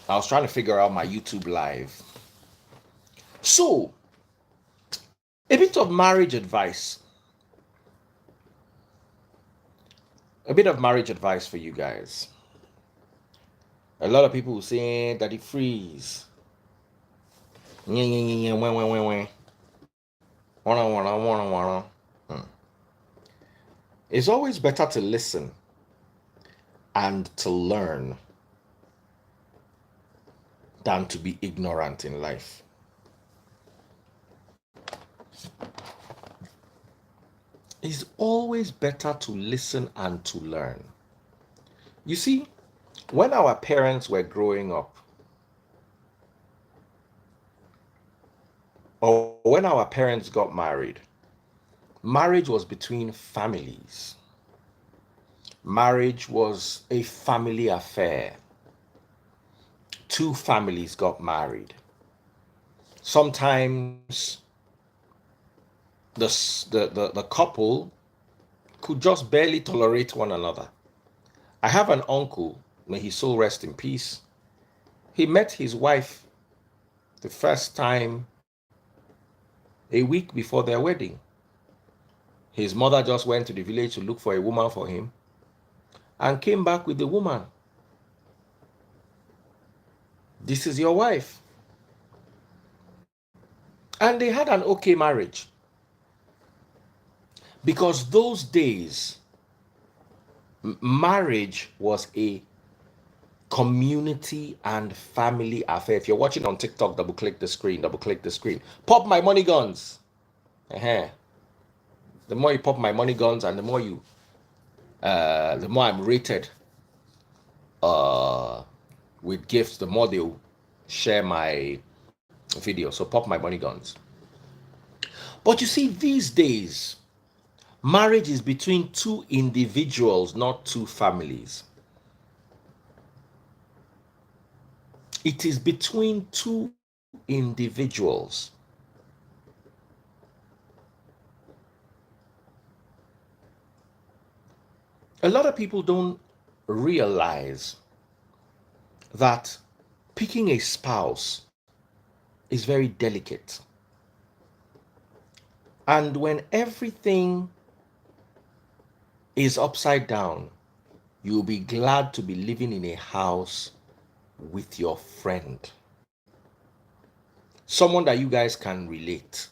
I was trying to figure out my YouTube live. So, a bit of marriage advice. A bit of marriage advice for you guys. A lot of people saying that it freeze. It's always better to listen and to learn than to be ignorant in life. It's always better to listen and to learn. You see, when our parents were growing up, or when our parents got married, marriage was between families. Marriage was a family affair. Two families got married. Sometimes the couple could just barely tolerate one another. I have an uncle, may his soul rest in peace. He met his wife the first time a week before their wedding. His mother just went to the village to look for a woman for him and came back with the woman. This is your wife. And they had an okay marriage. Because those days, marriage was a community and family affair. If you're watching on TikTok, double click the screen, double click the screen. Pop my money guns. Uh-huh. The more you pop my money guns and the more I'm rated uh, with gifts, the more they'll share my video. So pop my money guns. But you see, these days, marriage is between two individuals, not two families. It is between two individuals. A lot of people don't realize that picking a spouse is very delicate. And when everything is upside down, you'll be glad to be living in a house with your friend. Someone that you guys can relate.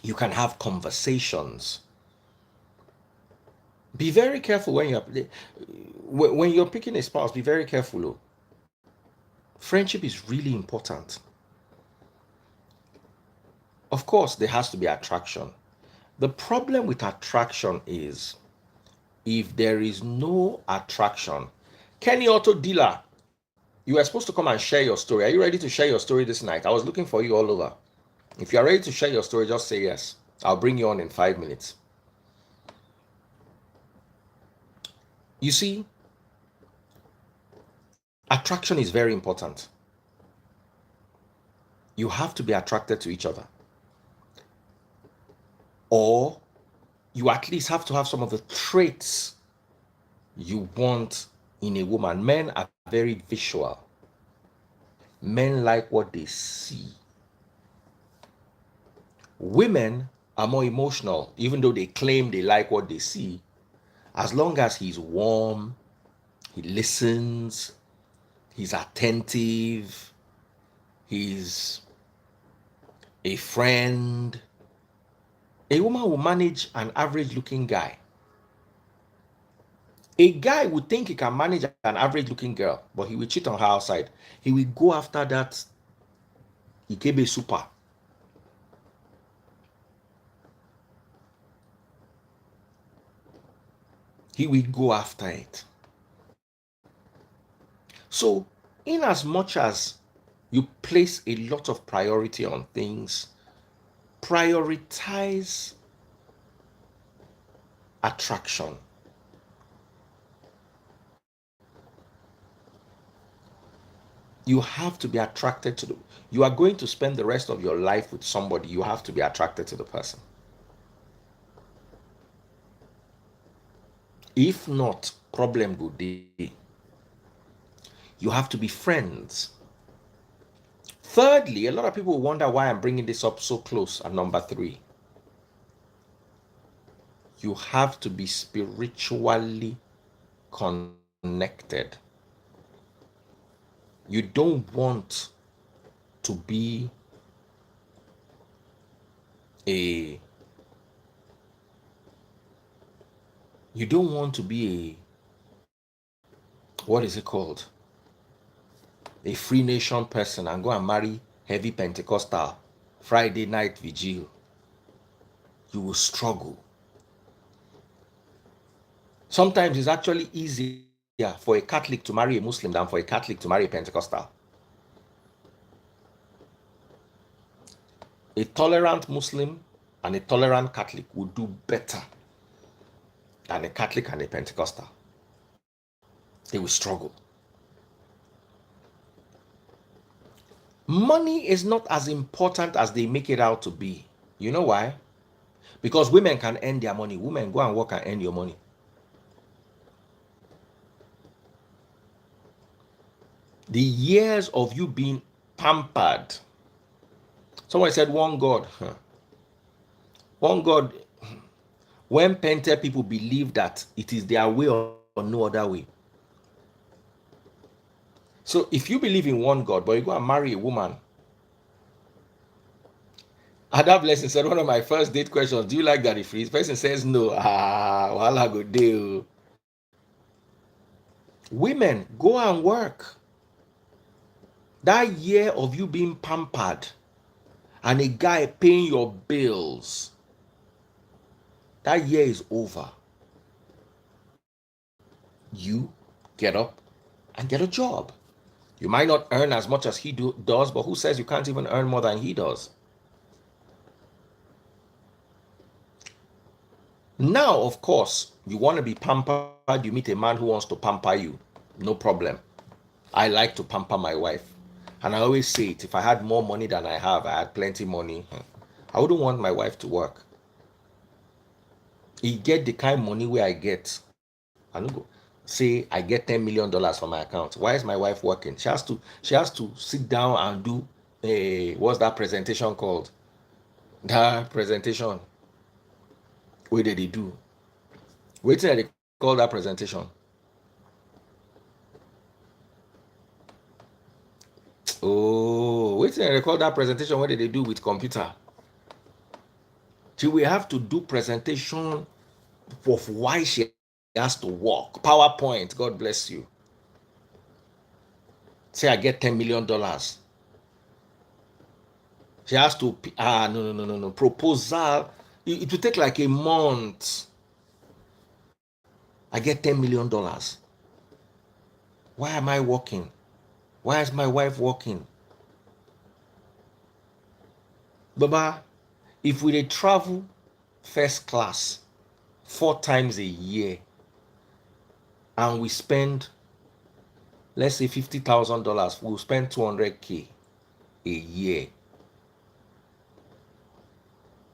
You can have conversations. Be very careful when you're picking a spouse. Be very careful. Oh. Friendship is really important. Of course, there has to be attraction. The problem with attraction is if there is no attraction. Kenny Auto Dealer, you were supposed to come and share your story. Are you ready to share your story this night? I was looking for you all over. If you are ready to share your story, just say yes. I'll bring you on in 5 minutes. You see, attraction is very important. You have to be attracted to each other. Or you at least have to have some of the traits you want in a woman. Men are very visual. Men like what they see. Women are more emotional, even though they claim they like what they see. As long as he's warm, he listens, he's attentive, he's a friend. A woman will manage an average looking guy. A guy would think he can manage an average looking girl, but he will cheat on her outside. He will go after that Ikebe super. He will go after it. So, in as much as you place a lot of priority on things, prioritize attraction. You have to be attracted to you are going to spend the rest of your life with somebody. You have to be attracted to the person. If not, problem go dey. You have to be friends. Thirdly, a lot of people wonder why I'm bringing this up so close at number 3. You have to be spiritually connected. You don't want to be a you don't want to be what is it called? A free nation person and go and marry heavy Pentecostal Friday night vigil. You will struggle. Sometimes it's actually easier for a Catholic to marry a Muslim than for a Catholic to marry a Pentecostal. A tolerant Muslim and a tolerant Catholic will do better than a Catholic and a Pentecostal. They will struggle. Money is not as important as they make it out to be. You know why? Because women can earn their money. Women go and work and earn your money. The years of you being pampered. Someone said one God. One God. When painted people believe that it is their way or no other way. So if you believe in one God, but you go and marry a woman. Ada Blessing said, one of my first date questions, do you like Daddy Freeze? Person says no. Wala go deal. Women, go and work. That year of you being pampered and a guy paying your bills, that year is over. You get up and get a job. You might not earn as much as he does, but who says you can't even earn more than he does? Now, of course, you want to be pampered, you meet a man who wants to pamper you. No problem. I like to pamper my wife. And I always say it, if I had more money than I have, I had plenty money, I wouldn't want my wife to work. You get the kind of money where I get. I don't go say I get $10 million from my account. Why is my wife working? She has to sit down and do a what's that presentation called? That presentation. What did they do? Wait till they call that presentation. Oh, wait till they call that presentation. What did they do with computer? She will have to do presentation of why she has to work. PowerPoint. God bless you. Say I get $10 million. She has to no. Proposal. It will take like a month. I get $10 million. Why am I working? Why is my wife working? Baba, if we dey travel first class 4 times a year and we spend, let's say $50,000, we'll spend $200K a year.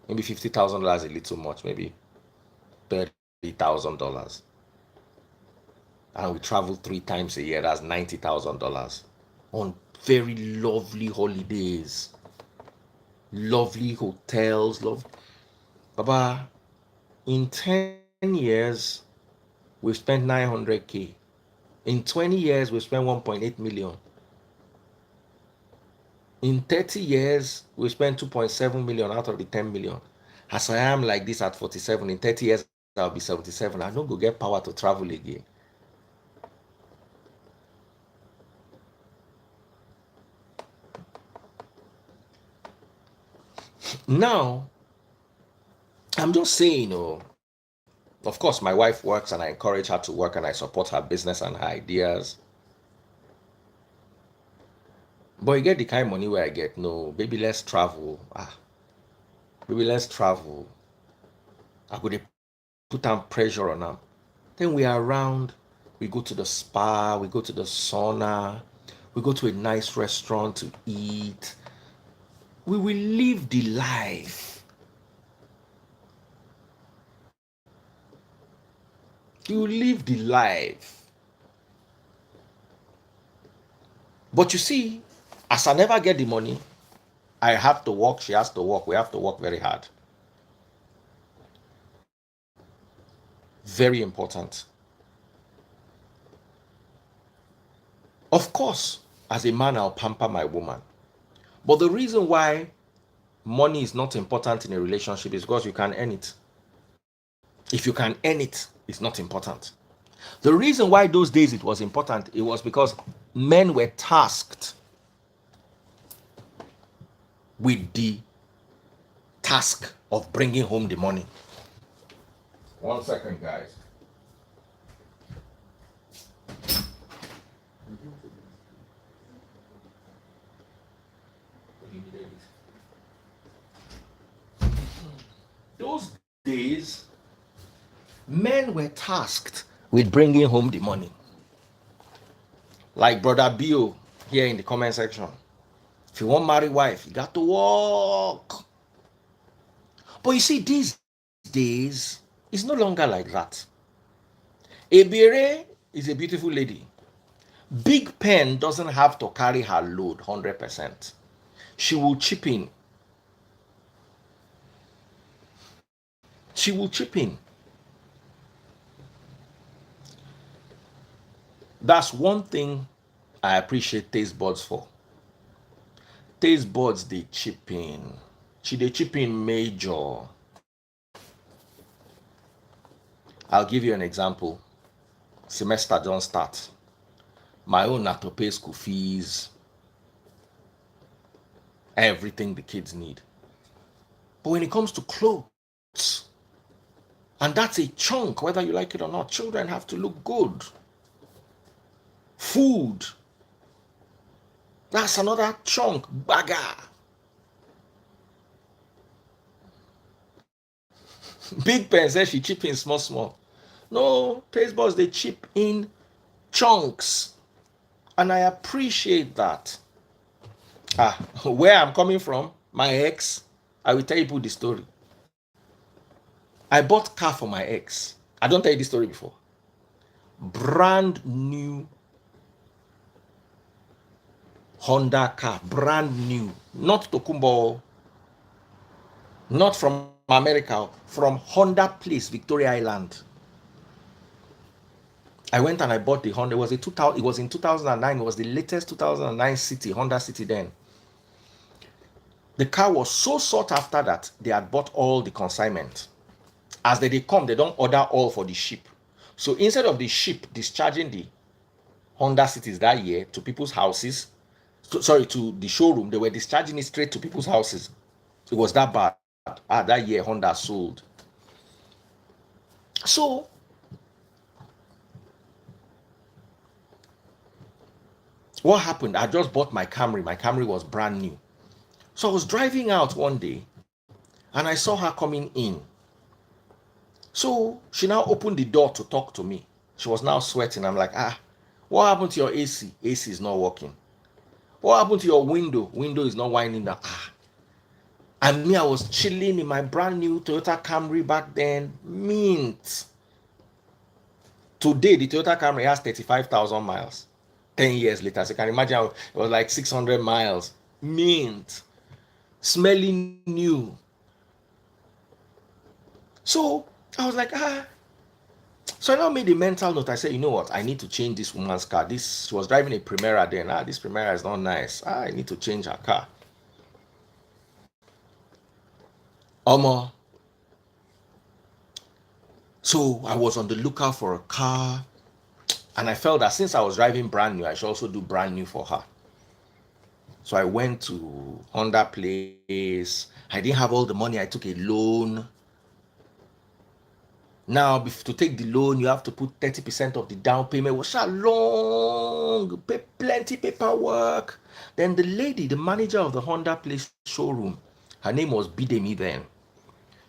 Maybe $50,000 a little much, maybe $30,000. And we travel 3 times a year, that's $90,000 on very lovely holidays, lovely hotels, Baba, in 10 years, we've spent 900K. In 20 years, we've spent 1.8 million. In 30 years, we spent 2.7 million out of the 10 million. As I am like this at 47, in 30 years, I'll be 77. I don't go get power to travel again. Now, I'm just saying, of course, my wife works and I encourage her to work and I support her business and her ideas. But you get the kind of money where I get, no, baby, let's travel. Baby, let's travel. I could put on pressure on them. Then we are around, we go to the spa, we go to the sauna, we go to a nice restaurant to eat. We will live the life. You live the life. But you see, as I never get the money, I have to work, she has to work, we have to work very hard. Very important. Of course, as a man, I'll pamper my woman. But the reason why money is not important in a relationship is because you can earn it. If you can earn it, it's not important. The reason why those days it was important, it was because men were tasked with the task of bringing home the money. 1 second, guys. Those days, men were tasked with bringing home the money. Like Brother Bio here in the comment section. If you want to marry wife, you got to work. But you see, these days, it's no longer like that. Ebere is a beautiful lady. Big Pen doesn't have to carry her load 100%. She will chip in. She will chip in. That's one thing I appreciate taste buds for. Taste buds, they chip in. They chip in major. I'll give you an example. Semester don't start. My own have to pay school fees, everything the kids need. But when it comes to clothes, and that's a chunk, whether you like it or not, children have to look good. Food, that's another chunk, bagger. Big Pen says she chip in small. No, taste buds, they chip in chunks. And I appreciate that. Where I'm coming from, my ex, I will tell you the story. I bought car for my ex. I don't tell you this story before. Brand new Honda car, brand new. Not Tokumbo, not from America, from Honda Place, Victoria Island. I went and I bought the Honda. It was in 2009. It was the latest 2009 City, Honda City then. The car was so sought after that they had bought all the consignment. As they come, they don't order all for the ship. So instead of the ship discharging the Honda Cities that year to people's houses, to the showroom, they were discharging it straight to people's houses. It was that bad. That year Honda sold. So what happened? I just bought my Camry. My Camry was brand new. So I was driving out one day and I saw her coming in. So she now opened the door to talk to me. She was now sweating. I'm like, what happened to your AC? AC is not working. What happened to your window? Window is not winding down. And me, I was chilling in my brand new Toyota Camry back then. Mint. Today, the Toyota Camry has 35,000 miles. 10 years later. So you can imagine it was like 600 miles. Mint. Smelling new. So I was like, So I now made a mental note. I said, you know what? I need to change this woman's car. She was driving a Primera then. This Primera is not nice. I need to change her car. So I was on the lookout for a car. And I felt that since I was driving brand new, I should also do brand new for her. So I went to Honda Place. I didn't have all the money. I took a loan. Now, to take the loan, you have to put 30% of the down payment. It was so long, plenty paperwork. Then the lady, the manager of the Honda Place showroom, her name was Bidemi then.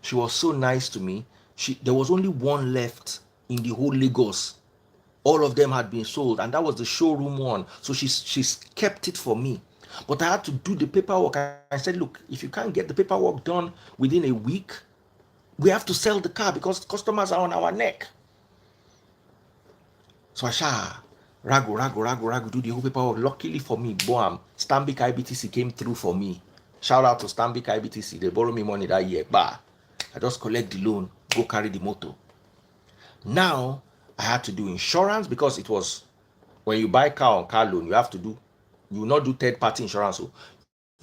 She was so nice to me. There was only one left in the whole Lagos. All of them had been sold, and that was the showroom one. So she's kept it for me. But I had to do the paperwork. I said, look, if you can't get the paperwork done within a week, we have to sell the car because customers are on our neck. So Rago, do the whole paperwork. Luckily for me, boom, Stanbic IBTC came through for me. Shout out to Stanbic IBTC. They borrowed me money that year. Bah, I just collect the loan, go carry the motor. Now, I had to do insurance because it was, when you buy car on car loan, you have to do, you will not do third party insurance. So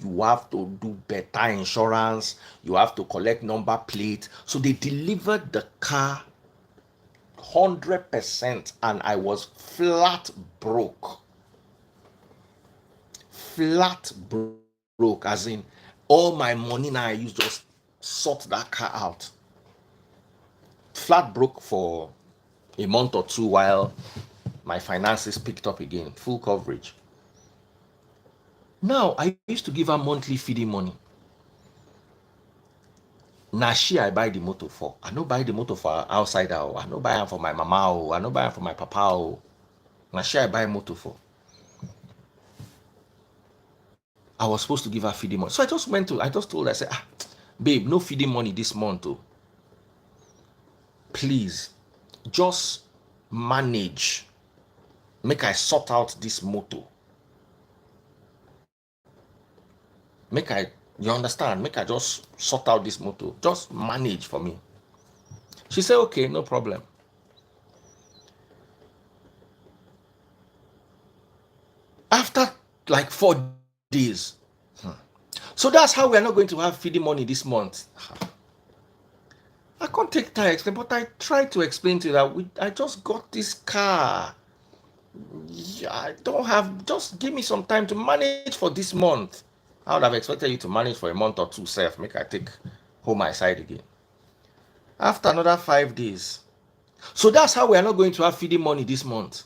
you have to do better insurance. You have to collect number plate. So they delivered the car 100% and I was flat broke. Flat broke, as in all my money now I use just sort that car out. Flat broke for a month or two while my finances picked up again, full coverage. Now I used to give her monthly feeding money. Now she I buy the motor for. I no buy the motor for outside. I no buy am for my mama. I no buy am for my papa. Now she I buy motor for. I was supposed to give her feeding money. So I just told her, I said, babe, no feeding money this month. Please, just manage. Make I sort out this motor. You understand? Make I just sort out this motor. Just manage for me. She said, okay, no problem. After like 4 days. So that's how we're not going to have feeding money this month. I can't take time to explain, but I tried to explain to you that I just got this car. Yeah, I don't have, just give me some time to manage for this month. I would have expected you to manage for a month or two, self. Make I take home my side again. After another 5 days. So that's how we are not going to have feeding money this month.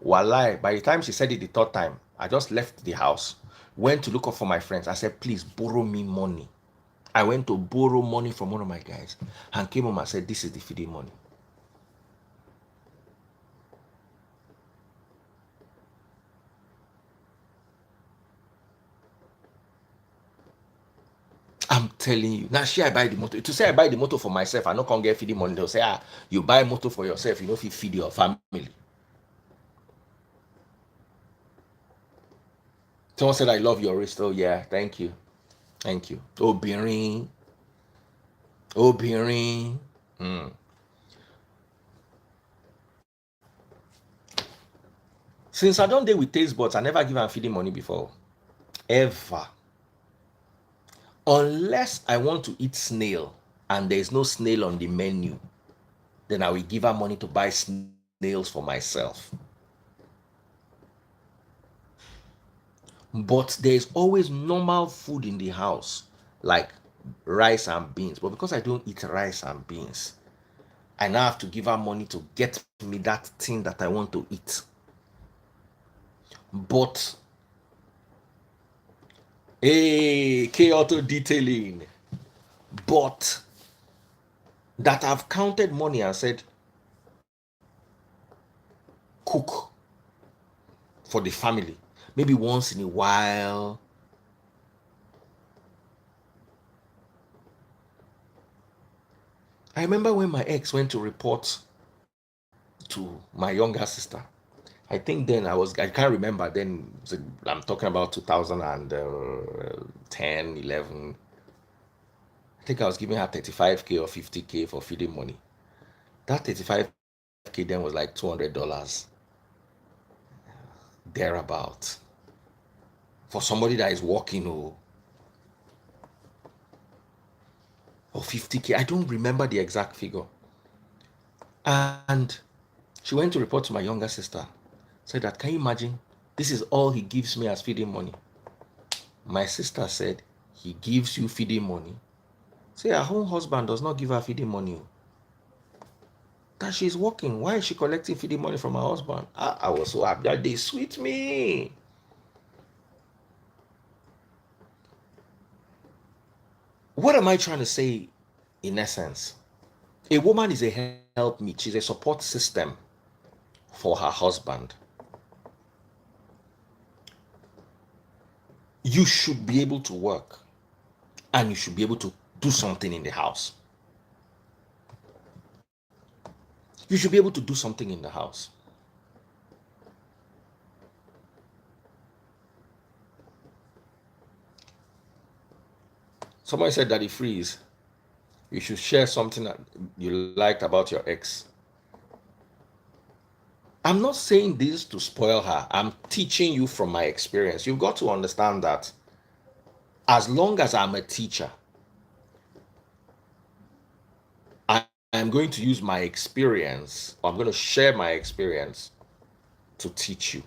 Wallahi, by the time she said it the third time, I just left the house, went to look up for my friends. I said, please borrow me money. I went to borrow money from one of my guys and came home and said, this is the feeding money. I'm telling you. Now, I buy the motor. To say I buy the motor for myself, I not can't get feeding money. They'll say, you buy a motor for yourself, you know if you feed your family. Someone said, I love your wrist. Oh, yeah, thank you. Thank you. Obirin. Since I don't deal with taste buds, I never give her feeding money before. Ever. Unless I want to eat snail and there's no snail on the menu, then I will give her money to buy snails for myself. But there's always normal food in the house, like rice and beans. But because I don't eat rice and beans, I now have to give her money to get me that thing that I want to eat. But K-Auto detailing. But that I've counted money and said, cook for the family. Maybe once in a while. I remember when my ex went to report to my younger sister. I think then I can't remember then. I'm talking about 2010, 11. I think I was giving her 35K or 50K for feeding money. That 35K then was like $200. Thereabout. For somebody that is working or 50K. I don't remember the exact figure. And she went to report to my younger sister. Said that, can you imagine? This is all he gives me as feeding money. My sister said, he gives you feeding money. Say her own husband does not give her feeding money. That she's working. Why is she collecting feeding money from her husband? I was so happy that they sweet me. What am I trying to say in essence? A woman is a helpmeet. She's a support system for her husband. You should be able to work and you should be able to do something in the house. You should be able to do something in the house. Somebody said, Daddy Freeze, you should share something that you liked about your ex. I'm not saying this to spoil her. I'm teaching you from my experience. You've got to understand that as long as I'm a teacher, I'm going to use my experience, or I'm going to share my experience to teach you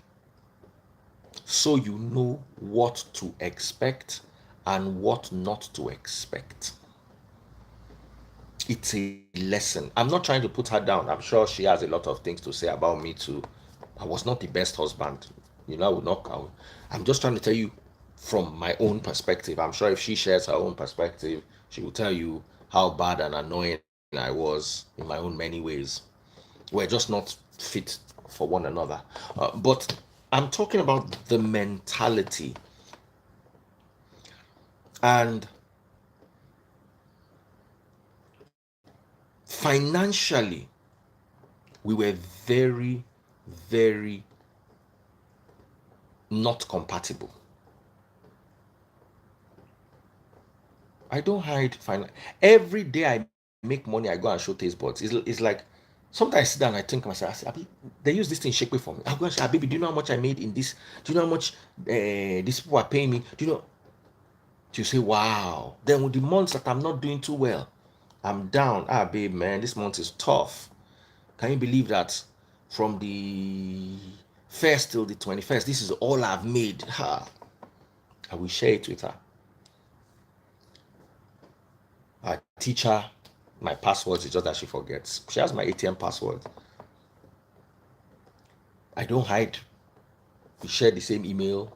so you know what to expect and what not to expect. It's a lesson. I'm not trying to put her down. I'm sure she has a lot of things to say about me too. I was not the best husband. I would not. I'm just trying to tell you from my own perspective. I'm sure if she shares her own perspective, she will tell you how bad and annoying I was in my own many ways. We're just not fit for one another. But I'm talking about the mentality. And financially, we were very, very not compatible. I don't hide every day I make money, I go and show taste buds. It's like sometimes I sit down and I think to myself, I say, they use this thing shake way for me. I go and say, baby, do you know how much I made in this? Do you know how much these people are paying me? Do you know? You say, wow. Then with the months that I'm not doing too well, I'm down. Babe, man, this month is tough. Can you believe that from the 1st till the 21st, this is all I've made? I will share it with her. I teach her my passwords. It's just that she forgets. She has my ATM password. I don't hide. We share the same email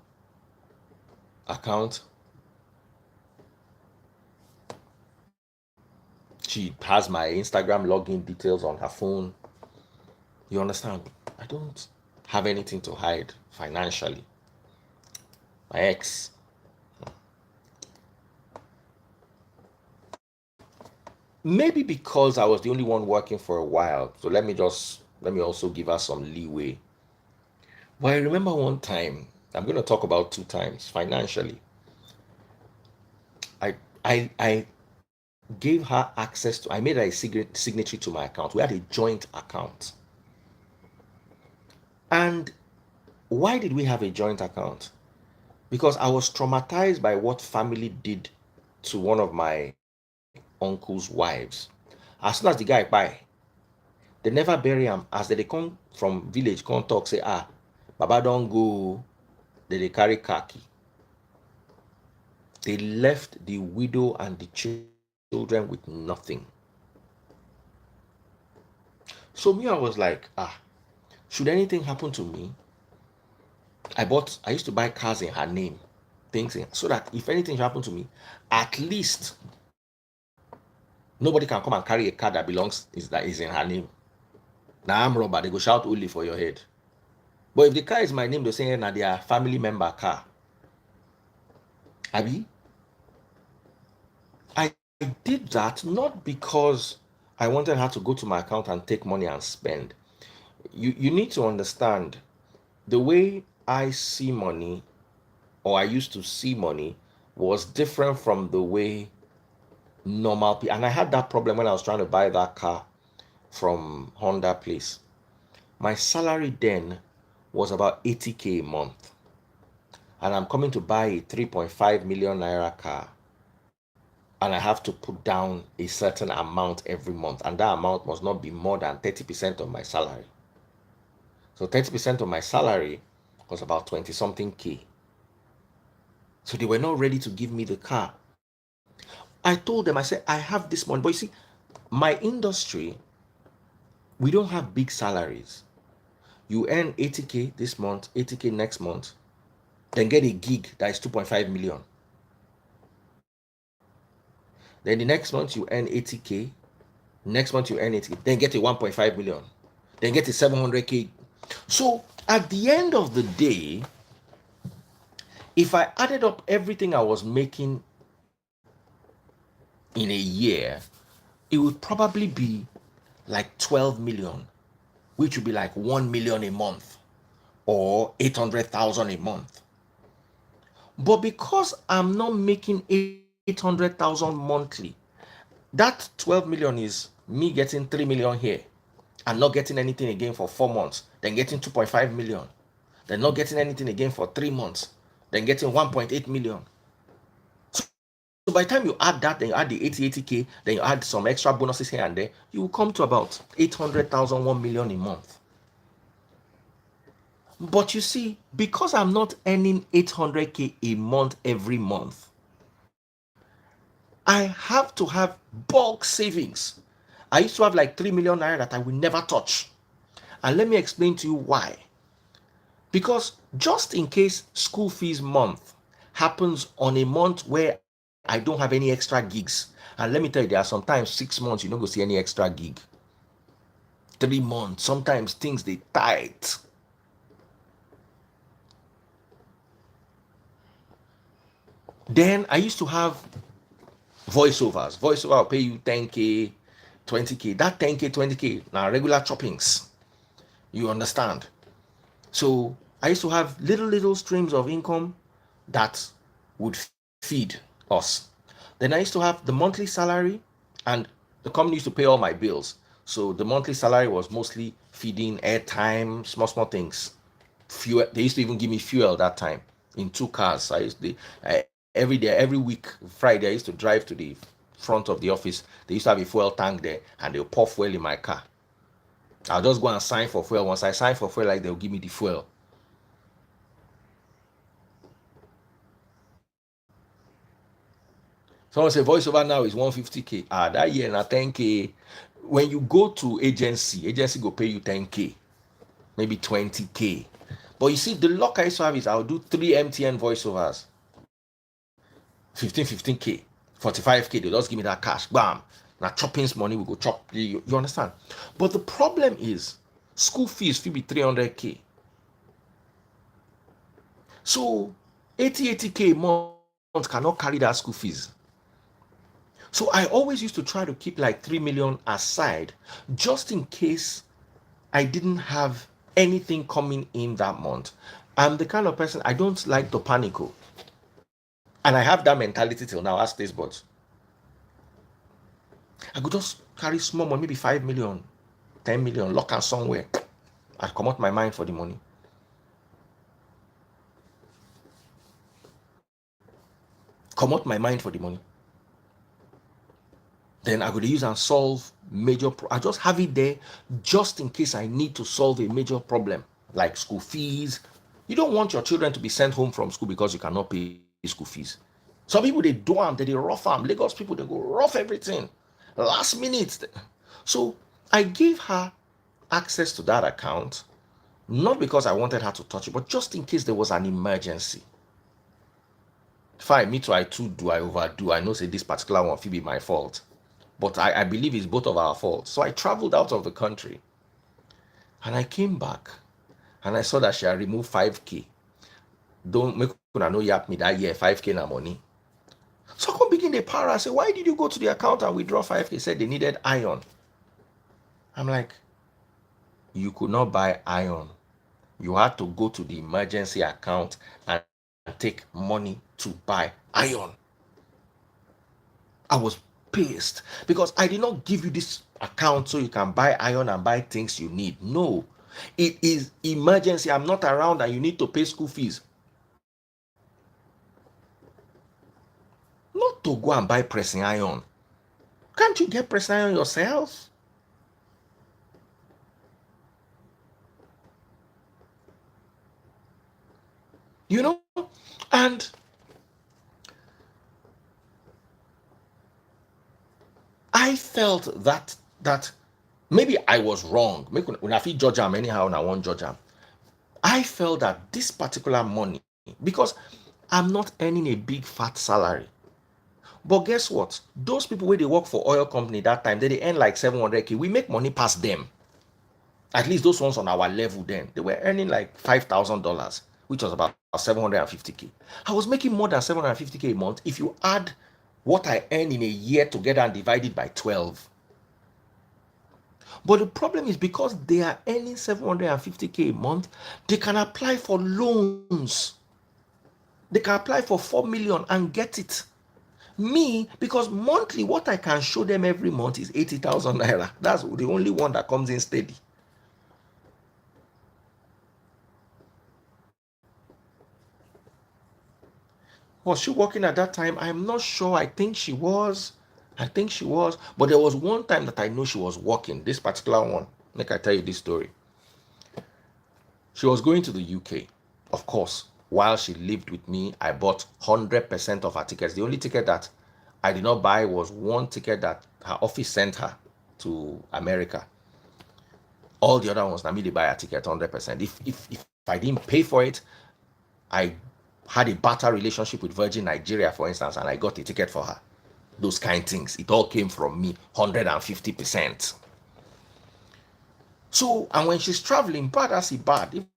account. She has my Instagram login details on her phone. You understand? I don't have anything to hide financially. My ex. Maybe because I was the only one working for a while. So let me also give her some leeway. Well, I remember one time, I'm going to talk about 2 times financially. I gave her access to, I made her a signatory to my account. We had a joint account. And why did we have a joint account? Because I was traumatized by what family did to one of my uncle's wives. As soon as the guy buy, they never bury him. As they come from village, come talk, say, Baba don't go, they carry khaki. They left the widow and the children with nothing. So me, I was like, should anything happen to me? I used to buy cars in her name, so that if anything happened to me, at least nobody can come and carry a car that is in her name. Now I'm robber, they go shout only for your head. But if the car is my name, they're saying that they are family member car. Abi, I did that not because I wanted her to go to my account and take money and spend. You need to understand the way I see money, or I used to see money, was different from the way normal people. And I had that problem when I was trying to buy that car from Honda place. My salary then was about 80K a month. And I'm coming to buy a 3.5 million naira car. And I have to put down a certain amount every month. And that amount must not be more than 30% of my salary. So 30% of my salary was about 20 something K. So they were not ready to give me the car. I told them, I said, I have this money. But you see, my industry, we don't have big salaries. You earn 80K this month, 80K next month, then get a gig that is 2.5 million. Then the next month you earn 80K, next month you earn 80K, then get a 1.5 million, then get a 700K. So at the end of the day, if I added up everything I was making in a year, it would probably be like 12 million. which would be like 1 million a month or 800,000 a month. But because I'm not making 800,000 monthly, that 12 million is me getting 3 million here and not getting anything again for 4 months, then getting 2.5 million, then not getting anything again for 3 months, then getting 1.8 million. So by the time you add that, then you add the 80K, then you add some extra bonuses here and there, you will come to about 800,000, 1 million a month. But you see, because I'm not earning 800K a month every month, I have to have bulk savings. I used to have like 3 million naira that I will never touch. And let me explain to you why. Because just in case school fees month happens on a month where I don't have any extra gigs, and let me tell you, there are sometimes 6 months you don't go see any extra gig. 3 months, sometimes things they tight. Then I used to have voiceovers. Voiceover will pay you 10K, 20K. That 10K, 20K, now regular choppings. You understand? So I used to have little streams of income that would feed us. Then I used to have the monthly salary, and the company used to pay all my bills. So the monthly salary was mostly feeding, airtime, small things. Fuel. They used to even give me fuel that time in 2 cars. Every day, every week, Friday, I used to drive to the front of the office. They used to have a fuel tank there, and they'll pour fuel in my car. I'll just go and sign for fuel. Once I sign for fuel, like, they'll give me the fuel. Someone say voiceover now is 150K. That year na 10K. When you go to agency go pay you 10K, maybe 20K. But you see, the luck I used to have is I'll do 3 MTN voiceovers, 15K, 45K. They'll just give me that cash. Bam. Now chopping's money will go chop. You understand? But the problem is school fees will be 300K. So 80K a month cannot carry that school fees. So I always used to try to keep like 3 million aside just in case I didn't have anything coming in that month. I'm the kind of person, I don't like to panic. And I have that mentality till now. Ask this, but I could just carry small money, maybe 5 million, 10 million, lock am somewhere. I come out my mind for the money. Come out my mind for the money. Then I could use and solve major. I just have it there just in case I need to solve a major problem like school fees. You don't want your children to be sent home from school because you cannot pay school fees. Some people they do them, they rough them. Lagos people they go rough everything last minute. So I gave her access to that account, not because I wanted her to touch it, but just in case there was an emergency. Fine, me too, I overdo. I know say this particular one will be my fault. But I believe it's both of our faults. So I traveled out of the country and I came back and I saw that she had removed 5K. Don't make una no yap me that year, 5K na money. So I come begin the para. I say, why did you go to the account and withdraw 5K? Said they needed iron. I'm like, you could not buy iron. You had to go to the emergency account and take money to buy iron. I was pissed because I did not give you this account so you can buy iron and buy things you need. No, it is emergency. I'm not around and you need to pay school fees. Not to go and buy pressing iron. Can't you get pressing iron yourself? You know, and I felt that maybe I was wrong. When I feel judge am anyhow, and I won't judge am. I felt that this particular money, because I'm not earning a big fat salary. But guess what? Those people where they work for oil company that time, they earn like 700K. We make money past them. At least those ones on our level then, they were earning like $5,000, which was about 750K. I was making more than 750K a month if you add what I earn in a year together and divide it by 12. But the problem is because they are earning 750K a month, they can apply for loans. They can apply for 4 million and get it. Me, because monthly, what I can show them every month is 80,000 naira. That's the only one that comes in steady. Was she working at that time? I'm not sure. I think she was. But there was one time that I know she was working. This particular one. Like I tell you this story. She was going to the UK. Of course, while she lived with me, I bought 100% of her tickets. The only ticket that I did not buy was one ticket that her office sent her to America. All the other ones, I mean, they buy a ticket 100%. If I didn't pay for it, I had a barter relationship with Virgin Nigeria, for instance, and I got a ticket for her. Those kind of things. It all came from me, 150%. So, and when she's traveling, bad as it bad, even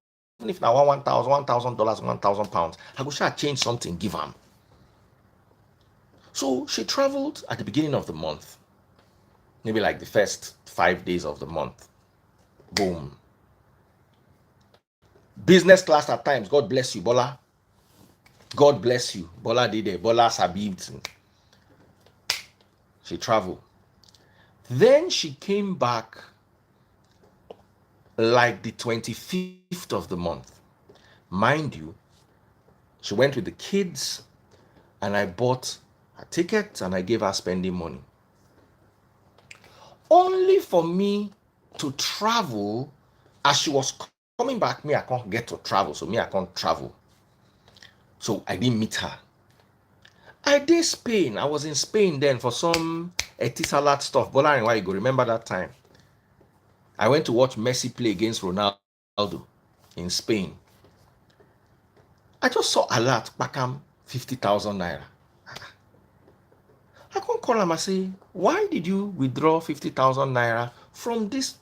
if now $1,000, £1,000, I go shall change something, give them. So she traveled at the beginning of the month, maybe like the first 5 days of the month. Boom. Business class at times. God bless you, Bola. God bless you. Bola did it. Bola Sabibs. She traveled. Then she came back like the 25th of the month. Mind you, she went with the kids and I bought a ticket and I gave her spending money. Only for me to travel as she was coming back. Me, I can't get to travel. So me, I can't travel. So I didn't meet her. I did Spain. I was in Spain then for some Etisalat stuff. Bola, why you go? Remember that time? I went to watch Messi play against Ronaldo in Spain. I just saw alert, Bakam, 50,000 naira. I can't call him and say, why did you withdraw 50,000 naira from this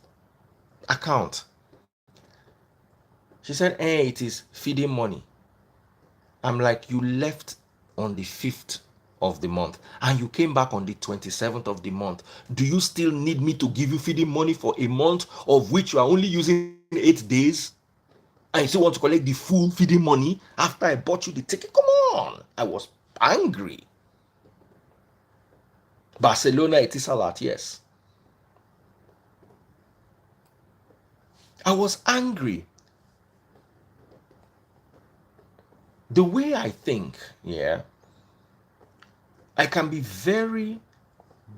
account? She said, it is feeding money. I'm like, you left on the 5th of the month and you came back on the 27th of the month. Do you still need me to give you feeding money for a month of which you are only using 8 days? And you still want to collect the full feeding money after I bought you the ticket? Come on. I was angry. Barcelona, it is a lot, yes. I was angry. The way I think, yeah, I can be very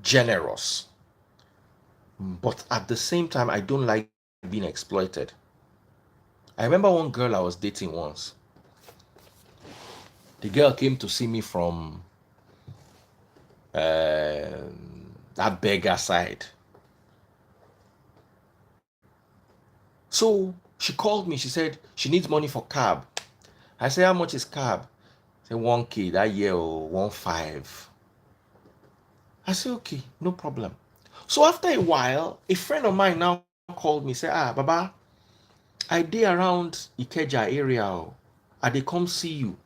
generous, but at the same time, I don't like being exploited. I remember one girl I was dating once. The girl came to see me from that beggar side. So she called me. She said she needs money for cab. I said, how much is cab? She said, 1K that year or 1.5. I said, okay, no problem. So after a while, a friend of mine now called me, said, Baba, I dey around Ikeja area. I dey come see you.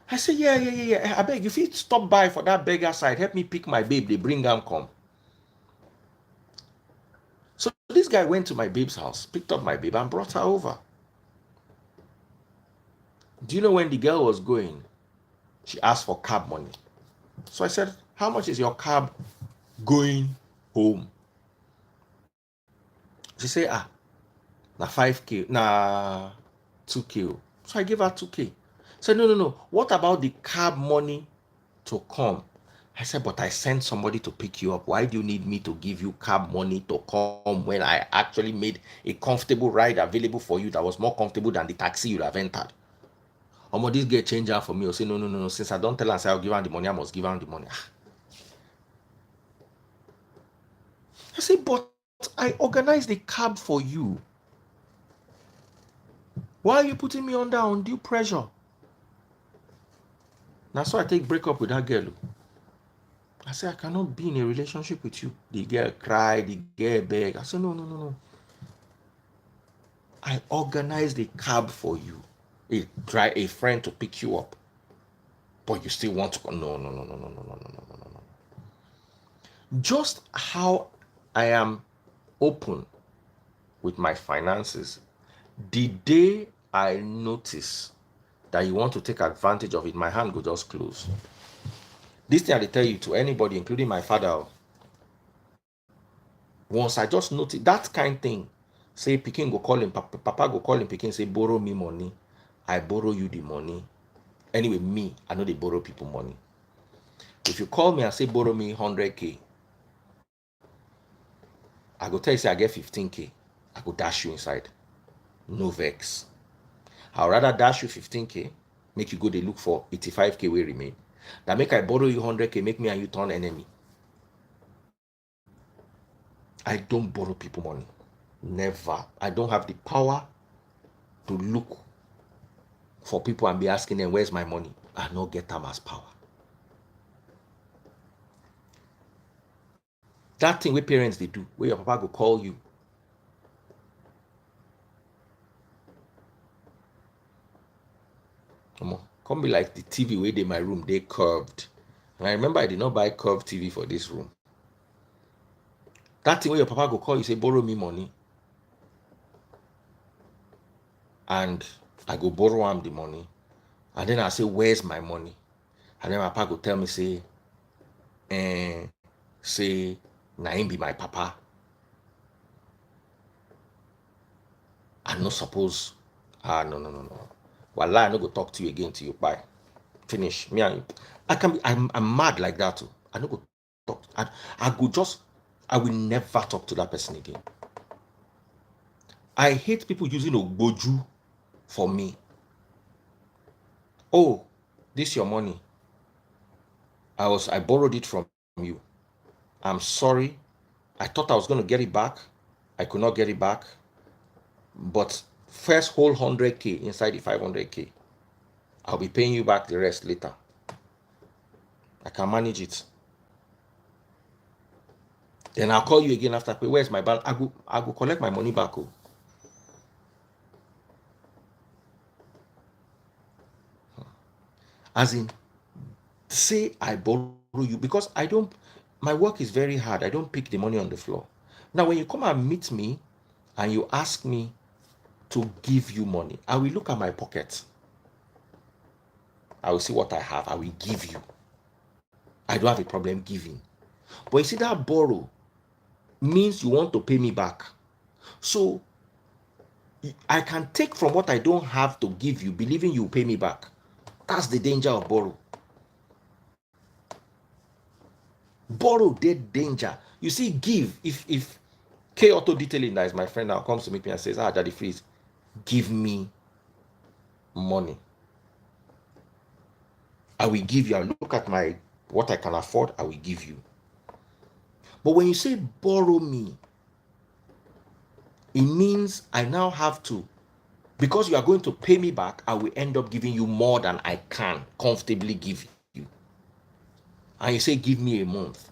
I said, yeah. I beg, if you stop by for that beggar side, help me pick my babe. They bring them come. So this guy went to my babe's house, picked up my babe and brought her over. Do you know when the girl was going? She asked for cab money. So I said, how much is your cab going home? She said, na 5K, na 2K. So I gave her 2K. Said, no. What about the cab money to come? I said, but I sent somebody to pick you up. Why do you need me to give you cab money to come when I actually made a comfortable ride available for you that was more comfortable than the taxi you'd have entered? This girl change her for me. Or say, no. Since I don't tell her, say I'll give her the money, I must give her the money. I say, but I organized the cab for you. Why are you putting me under undue pressure? That's why I take break up with that girl. I say, I cannot be in a relationship with you. The girl cried, the girl begged. I said, no. I organized a cab for you. A friend to pick you up. But you still want to go? No. Just how I am open with my finances, the day I notice that you want to take advantage of it, my hand go just close. This thing I tell you to anybody, including my father. Once I just notice that kind thing, say pikin go call him, papa go call him pikin, say borrow me money, I borrow you the money. Anyway, me, I know they borrow people money. If you call me and say borrow me 100K, I go tell you say I get 15K, I go dash you inside. No vex. I'd rather dash you 15K, make you go they look for 85K will remain. That make I borrow you 100K, make me and you turn enemy. I don't borrow people money. Never. I don't have the power to look for people and be asking them, where's my money? I don't get them as power. That thing where parents they do, where your papa go call you. Come be like the TV where they my room, they curved. And I remember I did not buy curved TV for this room. That thing where your papa go call you, say borrow me money. And I go borrow him the money. And then I say, where's my money? And then my papa go tell me, say, Naim be my papa. I no suppose. No. Wallah, I no go talk to you again till you buy. Finish. Me and you. I'm mad like that too. I no go talk. I will never talk to that person again. I hate people using ogboju for me. Oh, this your money. I borrowed it from you. I'm sorry. I thought I was going to get it back. I could not get it back. But first whole 100K inside the 500K. I'll be paying you back the rest later. I can manage it. Then I'll call you again after pay. Where's my balance? I go collect my money back. Oh. As in, say I borrow you because my work is very hard. I don't pick the money on the floor. Now, when you come and meet me and you ask me to give you money, I will look at my pocket. I will see what I have. I will give you. I don't have a problem giving. But you see, that borrow means you want to pay me back. So I can take from what I don't have to give you, believing you will pay me back. That's the danger of borrow. Borrow, dead danger. You see, give. If K Auto Detailing, that is my friend now, comes to meet me and says, Daddy Freeze, give me money. I will give you. I look at what I can afford, I will give you. But when you say borrow me, it means I now have to, because you are going to pay me back, I will end up giving you more than I can comfortably give you. And you say, give me a month.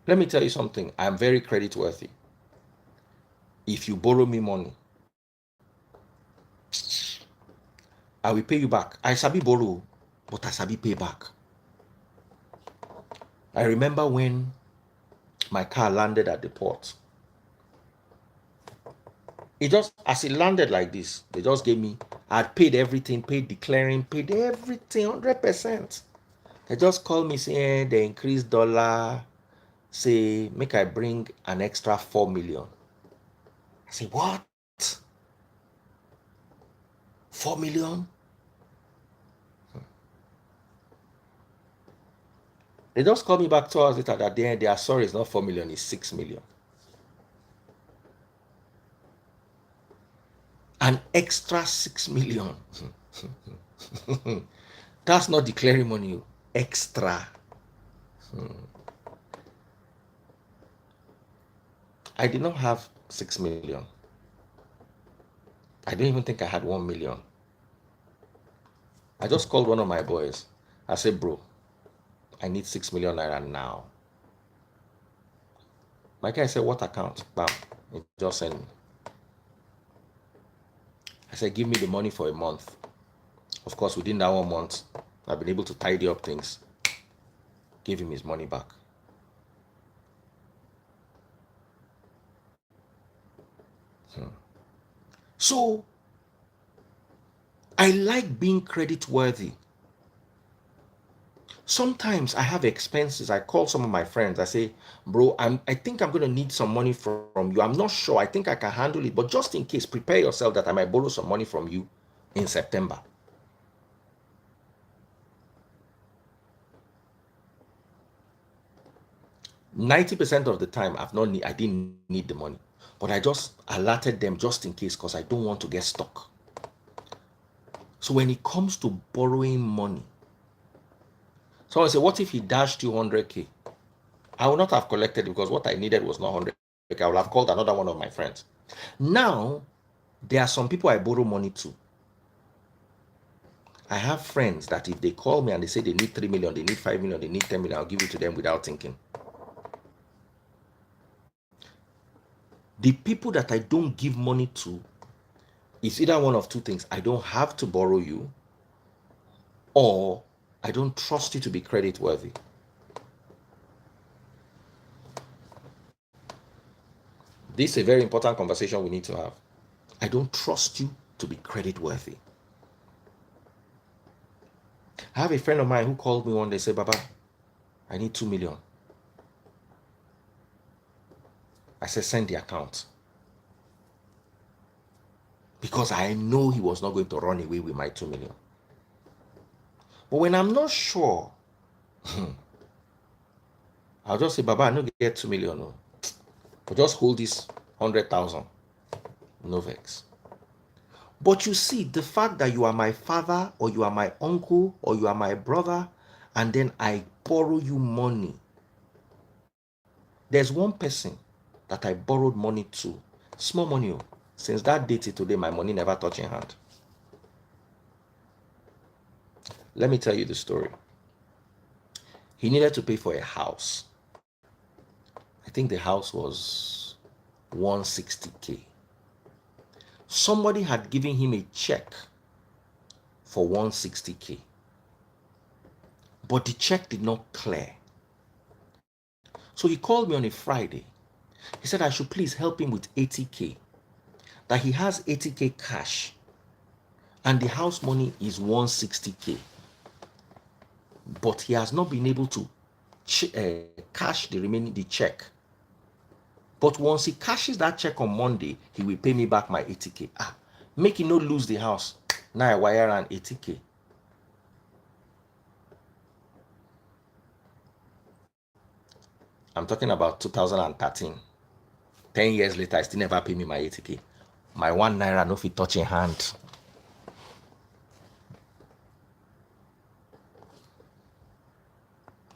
Let me tell you something. I'm very credit worthy. If you borrow me money, I will pay you back. I sabi borrow, but I sabi pay back. I remember when my car landed at the port. It just, as it landed like this, they just gave me, I had paid everything, paid declaring, paid everything 100%. They just called me saying they increased dollar, say, make I bring an extra 4 million. I say, what? 4 million? They just called me back 2 hours later that they are sorry, it's not 4 million, it's 6 million. An extra 6 million. That's not declaring money, extra. I did not have 6 million. I don't even think I had 1 million. I just called one of my boys. I said, bro, I need 6 million naira now. My guy said, what account? Bam. He just sent me. I said, give me the money for a month. Of course, within that 1 month, I've been able to tidy up things. gave him his money back. So I like being credit worthy. Sometimes I have expenses. I call some of my friends. I say, bro, I think I'm going to need some money from you. I'm not sure. I think I can handle it. But just in case, prepare yourself that I might borrow some money from you in September. %90 of the time, I didn't need the money. But I just alerted them just in case because I don't want to get stuck. So when it comes to borrowing money, someone say, what if he dashed you 100K? I would not have collected because what I needed was not 100K. I would have called another one of my friends. Now, there are some people I borrow money to. I have friends that if they call me and they say they need 3 million, they need 5 million, they need 10 million, I'll give it to them without thinking. The people that I don't give money to, it's either one of two things. I don't have to borrow you, or I don't trust you to be credit worthy. This is a very important conversation we need to have. I don't trust you to be credit worthy. I have a friend of mine who called me one day and said, Baba, I need 2 million. I said, send the account. Because I know he was not going to run away with my 2 million. But when I'm not sure, I'll just say, Baba, I don't get 2 million. No. But just hold this 100,000. No vex. But you see, the fact that you are my father, or you are my uncle, or you are my brother, and then I borrow you money. There's one person that I borrowed money to. Small money. Since that day till today, my money never touched in hand. Let me tell you the story. He needed to pay for a house. I think the house was 160K. Somebody had given him a check for 160K. But the check did not clear. So he called me on a Friday. He said I should please help him with 80K. That he has 80K cash. And the house money is 160K. But he has not been able to cash the check. But once he cashes that check on Monday, he will pay me back my 80K. Make him not lose the house. Now I wire around 80K. I'm talking about 2013. 10 years later, I still never pay me my 80K. My 1 naira no fit touch in hand.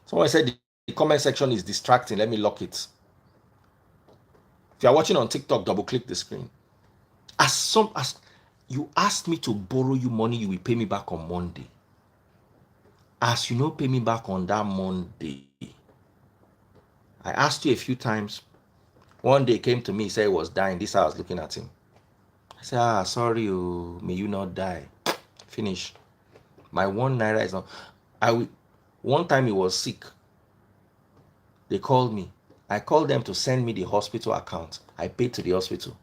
Someone said the comment section is distracting. Let me lock it. If you are watching on TikTok, double click the screen. As you asked me to borrow you money, you will pay me back on Monday. As you know, pay me back on that Monday. I asked you a few times. One day he came to me, he said he was dying. This I was looking at him. I said, sorry, may you not die. Finish. My 1 naira is not. One time he was sick. They called me. I called them to send me the hospital account. I paid to the hospital.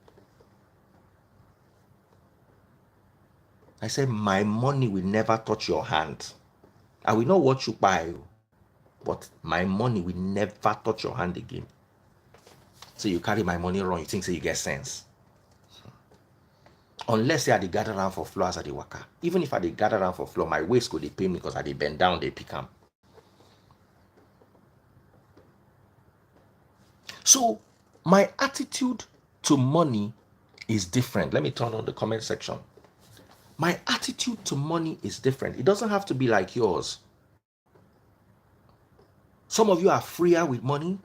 I said, my money will never touch your hand. I will not watch you buy, but my money will never touch your hand again. So you carry my money wrong, you think so you get sense. Unless they are the gather around for floor as I dey waka. Even if I dey gather around for floor, my waist go dey pain me because I dey bend down, they pick am. So my attitude to money is different. Let me turn on the comment section. My attitude to money is different. It doesn't have to be like yours. Some of you are freer with money.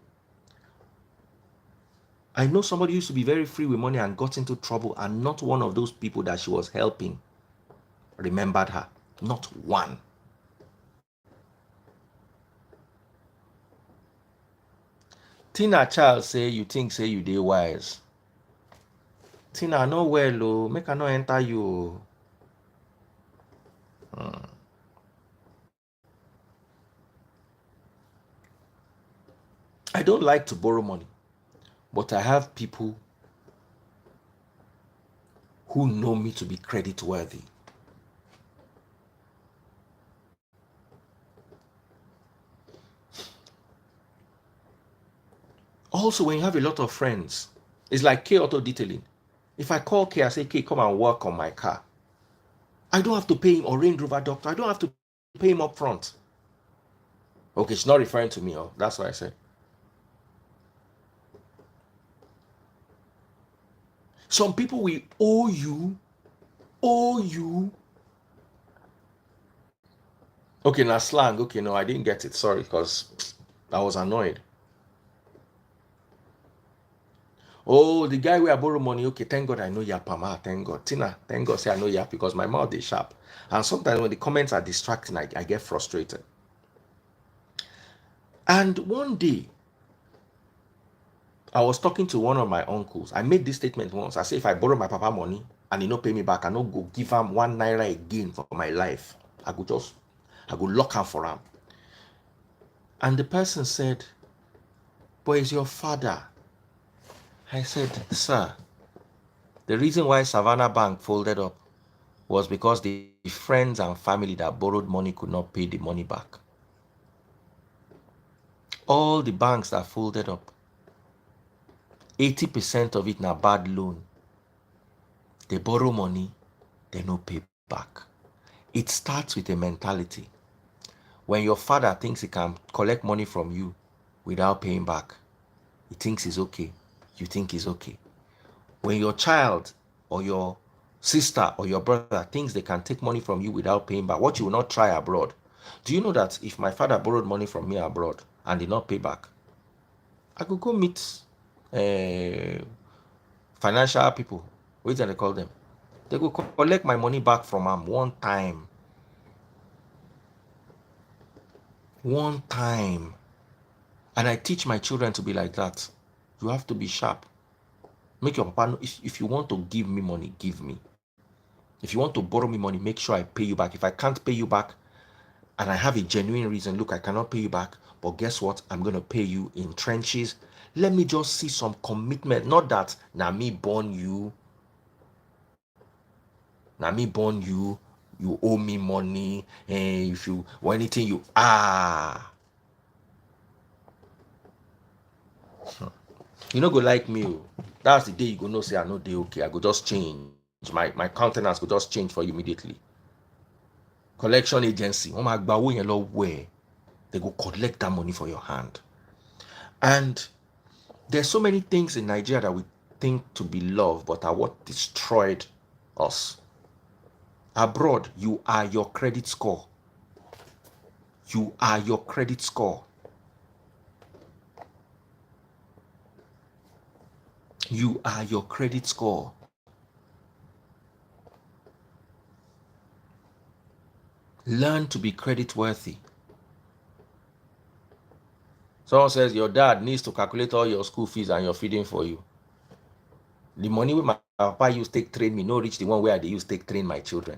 I know somebody used to be very free with money and got into trouble, and not one of those people that she was helping remembered her. Not one. Tina child say you think say you dey wise. Tina, no well o, make I no enter you. I don't like to borrow money, but I have people who know me to be credit worthy. Also, when you have a lot of friends, it's like K Auto Detailing. If I call K, I say, K, come and work on my car. I don't have to pay him, or Range Rover Doctor. I don't have to pay him up front. Okay, she's not referring to me. Oh, that's what I said. Some people will owe you. Okay, now slang. Okay, no, I didn't get it. Sorry, because I was annoyed. Oh, the guy where I borrow money. Okay, thank God I know Yap. Thank God. Tina, thank God say I know Yap because my mouth is sharp. And sometimes when the comments are distracting, I get frustrated. And one day, I was talking to one of my uncles. I made this statement once. I said, if I borrow my papa money and he no pay me back, I no go give him 1 naira again for my life. I go lock him for him. And the person said, but it's your father. I said, sir, the reason why Savannah Bank folded up was because the friends and family that borrowed money could not pay the money back. All the banks that folded up, 80% of it na bad loan. They borrow money, they no pay back. It starts with a mentality. When your father thinks he can collect money from you without paying back, he thinks it's okay. You think it's okay. When your child or your sister or your brother thinks they can take money from you without paying back, what you will not try abroad. Do you know that if my father borrowed money from me abroad and did not pay back, I could go meet financial people. What do they call them? They could collect my money back from him one time. One time. And I teach my children to be like that. You have to be sharp. Make your papa know, if you want to give me money, give me. If you want to borrow me money, make sure I pay you back. If I can't pay you back and I have a genuine reason, look, I cannot pay you back, but guess what? I'm going to pay you in trenches. Let me just see some commitment. Not that, now me born you. Now me born you. You owe me money. And if you or anything, you you no go like me. That's the day you go know say I no dey okay. I go just change. My countenance go just change for you immediately. Collection agency, wọ́n máa gba owó yẹn lọ́wọ́ ẹ̀. They go collect that money for your hand. And there's so many things in Nigeria that we think to be love, but are what destroyed us. Abroad, you are your credit score. You are your credit score. You are your credit score. Learn to be credit worthy. Someone says your dad needs to calculate all your school fees and your feeding for you. The money wey my papa use take train me no reach the one wey I dey use take train my children.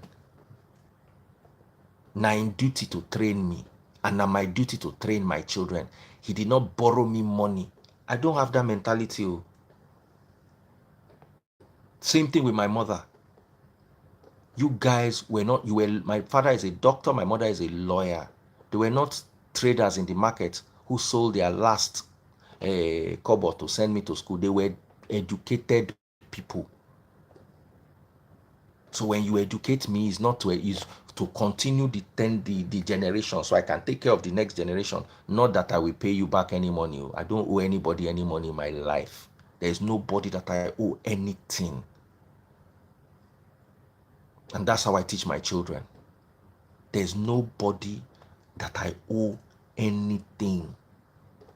Na im duty to train me, and na my duty to train my children. He did not borrow me money. I don't have that mentality. Oh. Same thing with my mother. You guys were not, my father is a doctor, my mother is a lawyer. They were not traders in the market who sold their last kobo to send me to school. They were educated people. So when you educate me, it's not to continue the generation, so I can take care of the next generation. Not that I will pay you back any money. I don't owe anybody any money in my life. There is nobody that I owe anything. And that's how I teach my children. There's nobody that I owe anything.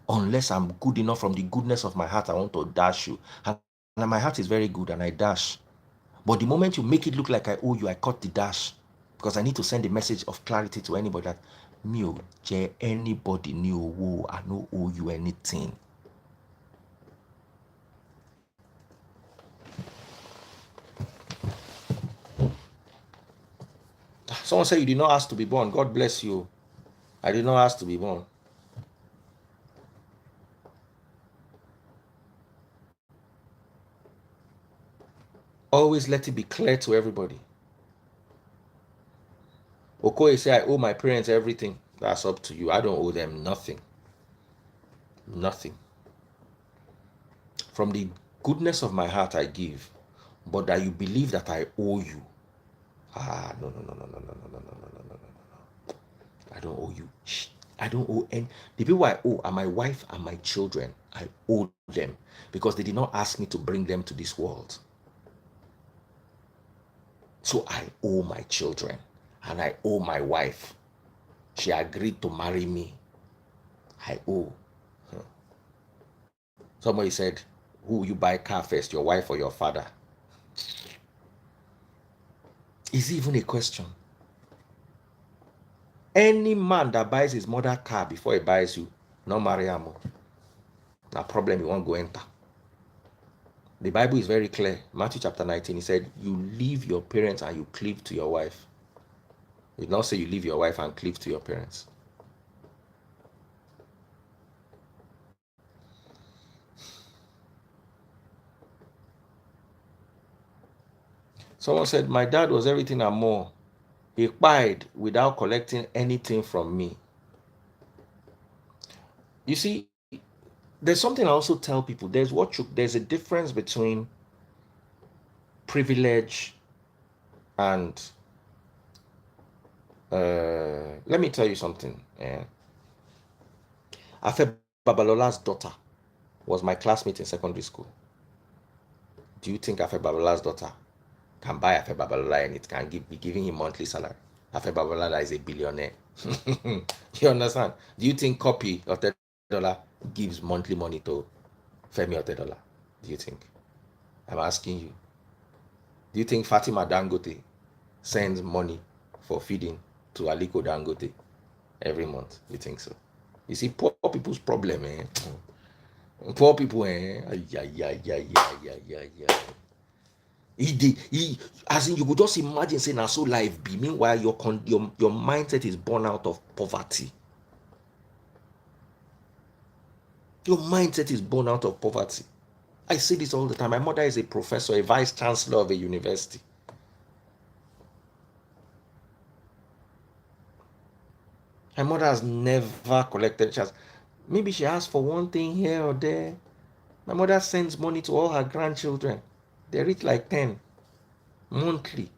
Unless I'm good enough from the goodness of my heart, I want to dash you. And my heart is very good and I dash. But the moment you make it look like I owe you, I cut the dash. Because I need to send a message of clarity to anybody that me, anybody knew I no owe you anything. Someone said you did not ask to be born. God bless you. I did not ask to be born. Always let it be clear to everybody. Okoye say, I owe my parents everything. That's up to you. I don't owe them nothing. Nothing. From the goodness of my heart I give, but that you believe that I owe you. No, no, no, no, no, no, no, no, no, no, no, no, no. I don't owe you. I don't owe any. The people I owe are my wife and my children. I owe them because they did not ask me to bring them to this world. So I owe my children and I owe my wife. She agreed to marry me. I owe. Somebody said, who will you buy car first, your wife or your father? Is it even a question? Any man that buys his mother car before he buys you, no marry him. Now problem you won't go enter. The Bible is very clear. Matthew chapter 19, he said, you leave your parents and you cleave to your wife. It did not say you leave your wife and cleave to your parents. Someone said, my dad was everything and more. He died without collecting anything from me. You see, there's something I also tell people. There's a difference between privilege and let me tell you something. Afe Babalola's daughter was my classmate in secondary school. Do you think Afe Babalola's daughter can buy Afe Babalola and it can be giving him monthly salary? Afe Babalola is a billionaire. You understand? Do you think Copy Otedola gives monthly money to Femi Otedola? Do you think? I'm asking you. Do you think Fatima Dangote sends money for feeding to Aliko Dangote every month? You think so? You see, poor people's problem, eh? Poor people, eh? As in, you could just imagine saying, "Now so life be." Meanwhile, your mindset is born out of poverty. Your mindset is born out of poverty. I say this all the time. My mother is a professor, a vice chancellor of a university. My mother has never collected chance. Maybe she asks for one thing here or there. My mother sends money to all her grandchildren. They reach like 10 monthly.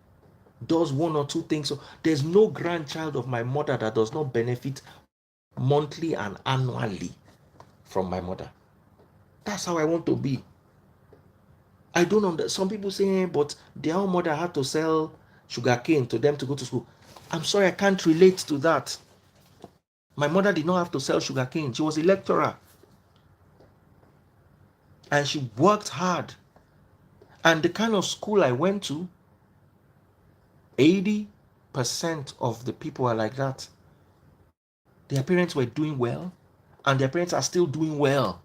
Does one or two things. So there's no grandchild of my mother that does not benefit monthly and annually from my mother. That's how I want to be. I don't understand. Some people say, but their own mother had to sell sugarcane to them to go to school. I'm sorry, I can't relate to that. My mother did not have to sell sugarcane. She was a lecturer. And she worked hard. And the kind of school I went to, 80% of the people are like that. Their parents were doing well, and their parents are still doing well.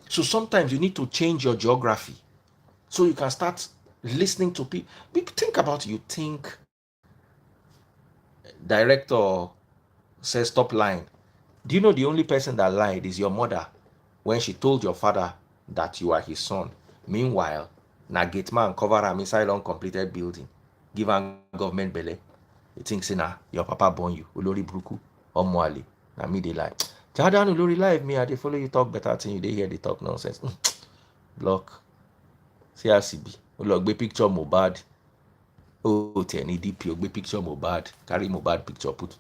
So sometimes you need to change your geography so you can start listening to people. Think about it. You think director says stop lying. Do you know the only person that lied is your mother when she told your father that you are his son? Meanwhile, na gate man cover am inside uncompleted building, give am government belle. You think say na your papa born you, olori buruku, omo ale. Na me dey lie. Jadan olori life me, I dey follow you talk better thing, you dey hear the talk nonsense. Block. See how e be. O lọ gbé picture Mohbad. O tẹ ní DP, o gbé picture Mohbad, carry Mohbad picture put.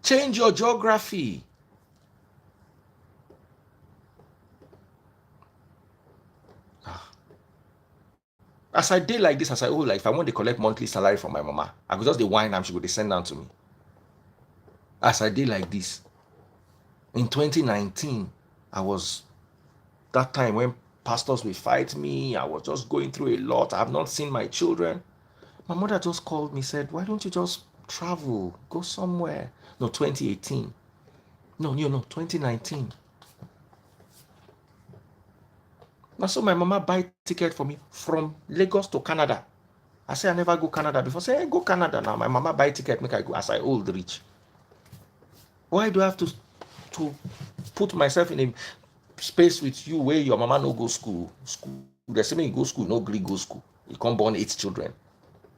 Change your geography. As I did like this, as I like if I want to collect monthly salary from my mama, I could just the wine and she would send down to me. As I did like this, in 2019, I was that time when pastors will fight me. I was just going through a lot. I have not seen my children. My mother just called me, said, why don't you just travel, go somewhere? No, 2018. No, 2019. Now, so my mama buy ticket for me from Lagos to Canada. I say I never go Canada before. Say, hey, go Canada now. My mama buy ticket, make I go as I old rich. Why do I have to to put myself in a space with you where your mama no go school. They say me go school, no gree go school. You can't born 8 children.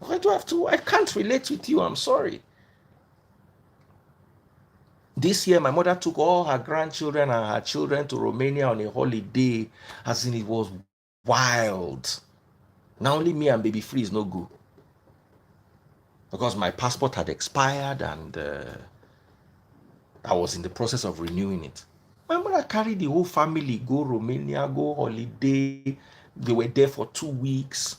Why do I have to? I can't relate with you. I'm sorry. This year, my mother took all her grandchildren and her children to Romania on a holiday, as in it was wild. Now only me and baby Freeze no go, because my passport had expired and I was in the process of renewing it. My mother carried the whole family go Romania, go holiday. They were there for 2 weeks.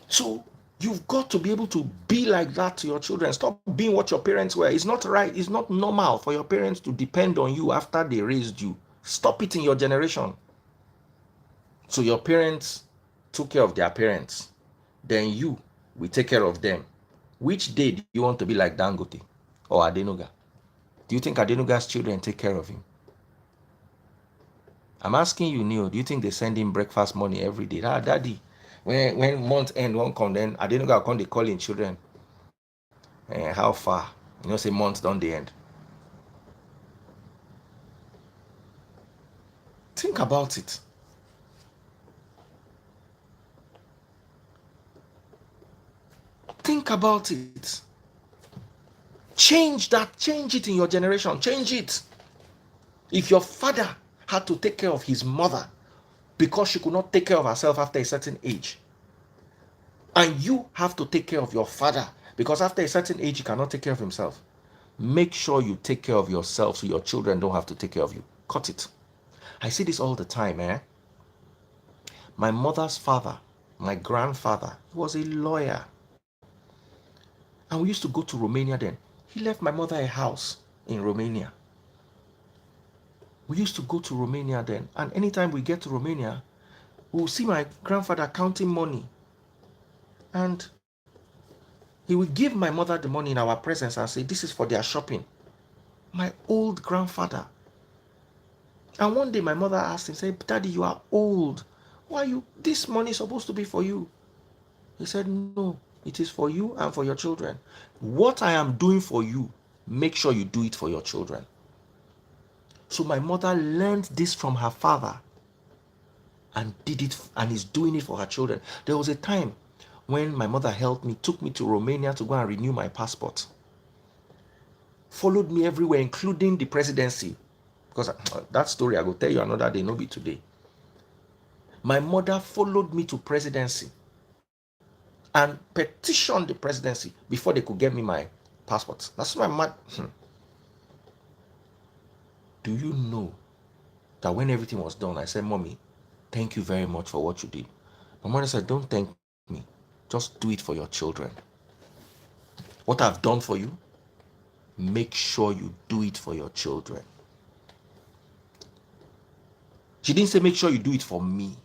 So you've got to be able to be like that to your children. Stop being what your parents were. It's not right. It's not normal for your parents to depend on you after they raised you. Stop it in your generation. So your parents took care of their parents. Then you will take care of them. Which day do you want to be like Dangote or Adenuga? Do you think Adenuga's children take care of him? I'm asking you, Neil, do you think they send him breakfast money every day? Ah, daddy, when month end won't come, then Adenuga come, they call in children. How far? You know, say months don't the end. Think about it. Think about it. Change that. Change it in your generation. Change it. If your father had to take care of his mother because she could not take care of herself after a certain age, and you have to take care of your father because after a certain age he cannot take care of himself, make sure you take care of yourself so your children don't have to take care of you. Cut it. I see this all the time. My mother's father, my grandfather, was a lawyer. And we used to go to Romania then. He left my mother a house in Romania. We used to go to Romania then. And anytime we get to Romania, we will see my grandfather counting money. And he would give my mother the money in our presence and say, this is for their shopping. My old grandfather. And one day my mother asked him, say, Daddy, you are old. Why you? This money is supposed to be for you. He said, no, it is for you and for your children. What I am doing for you, make sure you do it for your children. So my mother learned this from her father and did it and is doing it for her children. There was a time when my mother helped me, took me to Romania to go and renew my passport. Followed me everywhere, including the presidency. Because that story I will tell you another day, no be today. My mother followed me to presidency and petitioned the presidency before they could get me my passport. That's my mother. Do you know that when everything was done, I said, Mommy, thank you very much for what you did. My mother said, don't thank me. Just do it for your children. What I've done for you, make sure you do it for your children. She didn't say make sure you do it for me.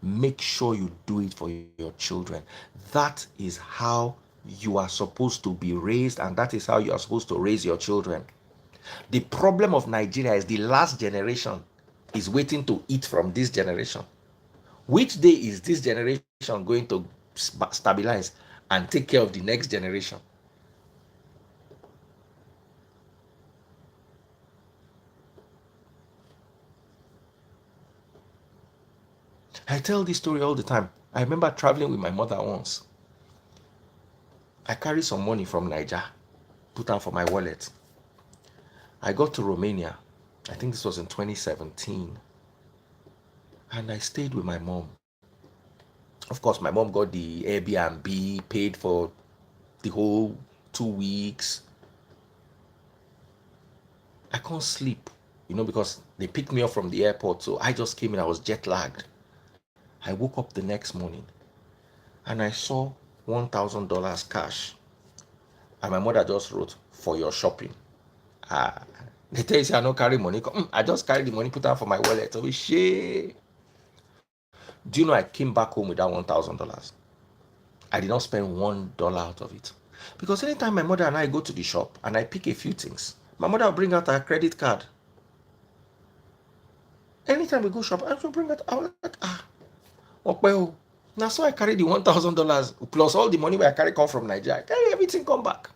Make sure you do it for your children. That is how you are supposed to be raised, and that is how you are supposed to raise your children. The problem of Nigeria is the last generation is waiting to eat from this generation. Which day is this generation going to stabilize and take care of the next generation? I tell this story all the time. I remember traveling with my mother once. I carried some money from Niger, put down for my wallet. I got to Romania. I think this was in 2017. And I stayed with my mom. Of course, my mom got the Airbnb, paid for the whole 2 weeks. I can't sleep, because they picked me up from the airport. So I just came in, I was jet lagged. I woke up the next morning and I saw $1,000 cash. And my mother just wrote, for your shopping. They tell you I don't carry money. I just carry the money, put down for my wallet. So shit. Do you know I came back home with that $1,000? I did not spend $1 out of it. Because anytime my mother and I go to the shop and I pick a few things, my mother will bring out her credit card. Anytime we go shop, I will bring out our okay, Now, so I carry the $1,000 plus all the money where I carry come from Nigeria. I carry everything come back.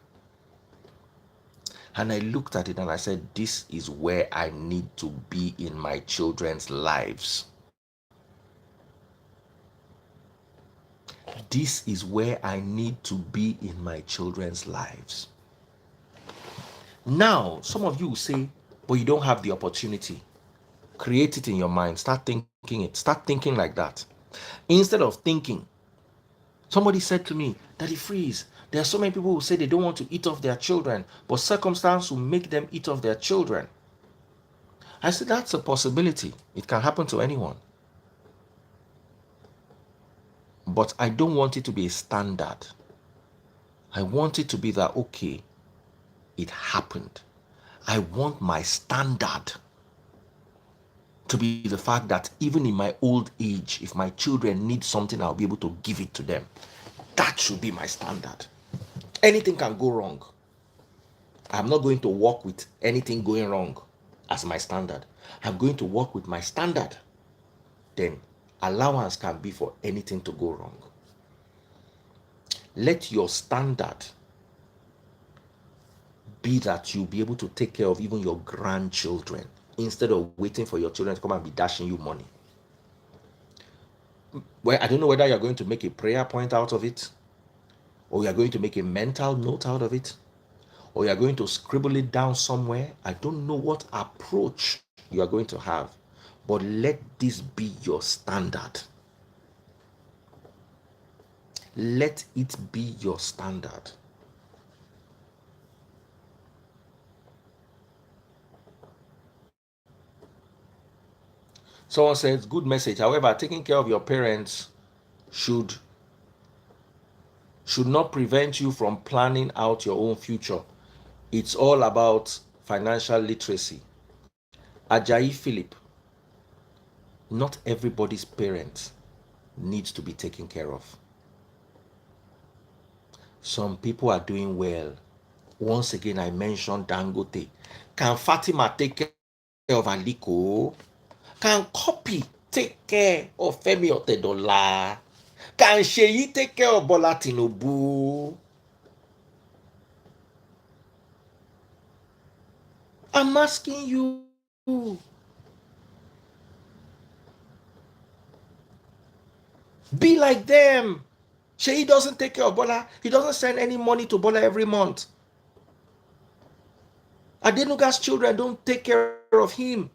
And I looked at it and I said, this is where I need to be in my children's lives. This is where I need to be in my children's lives. Now, some of you will say, but you don't have the opportunity. Create it in your mind. Start thinking it. Start thinking like that. Instead of thinking, somebody said to me, Daddy Freeze, there are so many people who say they don't want to eat off their children, but circumstance will make them eat off their children. I said, that's a possibility. It can happen to anyone. But I don't want it to be a standard. I want it to be that, okay, it happened. I want my standard to be the fact that even in my old age, if my children need something, I'll be able to give it to them. That should be my standard. Anything can go wrong. I'm not going to work with anything going wrong as my standard. I'm going to work with my standard. Then allowance can be for anything to go wrong. Let your standard be that you'll be able to take care of even your grandchildren instead of waiting for your children to come and be dashing you money. Well, I don't know whether you're going to make a prayer point out of it, or you're going to make a mental note out of it, or you're going to scribble it down somewhere. I don't know what approach you are going to have, but let this be your standard. Let it be your standard. Someone says, good message. However, taking care of your parents should not prevent you from planning out your own future. It's all about financial literacy. Ajayi Philip, not everybody's parent needs to be taken care of. Some people are doing well. Once again, I mentioned Dangote. Can Fatima take care of Aliko? Can Copy take care of Femi Otedola? Can Sheyi take care of Bola Tinubu? I'm asking you. Be like them. Sheyi doesn't take care of Bola. He doesn't send any money to Bola every month. Adenuga's children don't take care of him.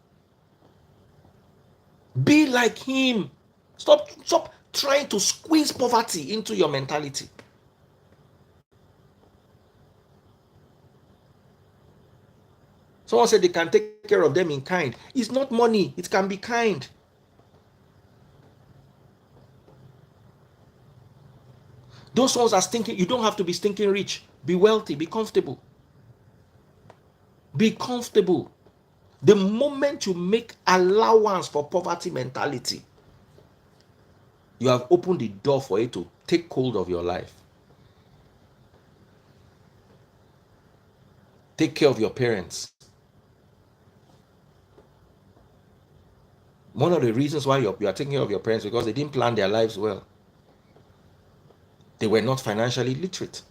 Be like him. Stop trying to squeeze poverty into your mentality. Someone said they can take care of them in kind. It's not money. It can be kind. Those ones are stinking. You don't have to be stinking rich. Be wealthy. Be comfortable. Be comfortable. The moment you make allowance for poverty mentality, you have opened the door for it to take hold of your life. Take care of your parents. One of the reasons why you are taking care of your parents because they didn't plan their lives well. They were not financially literate.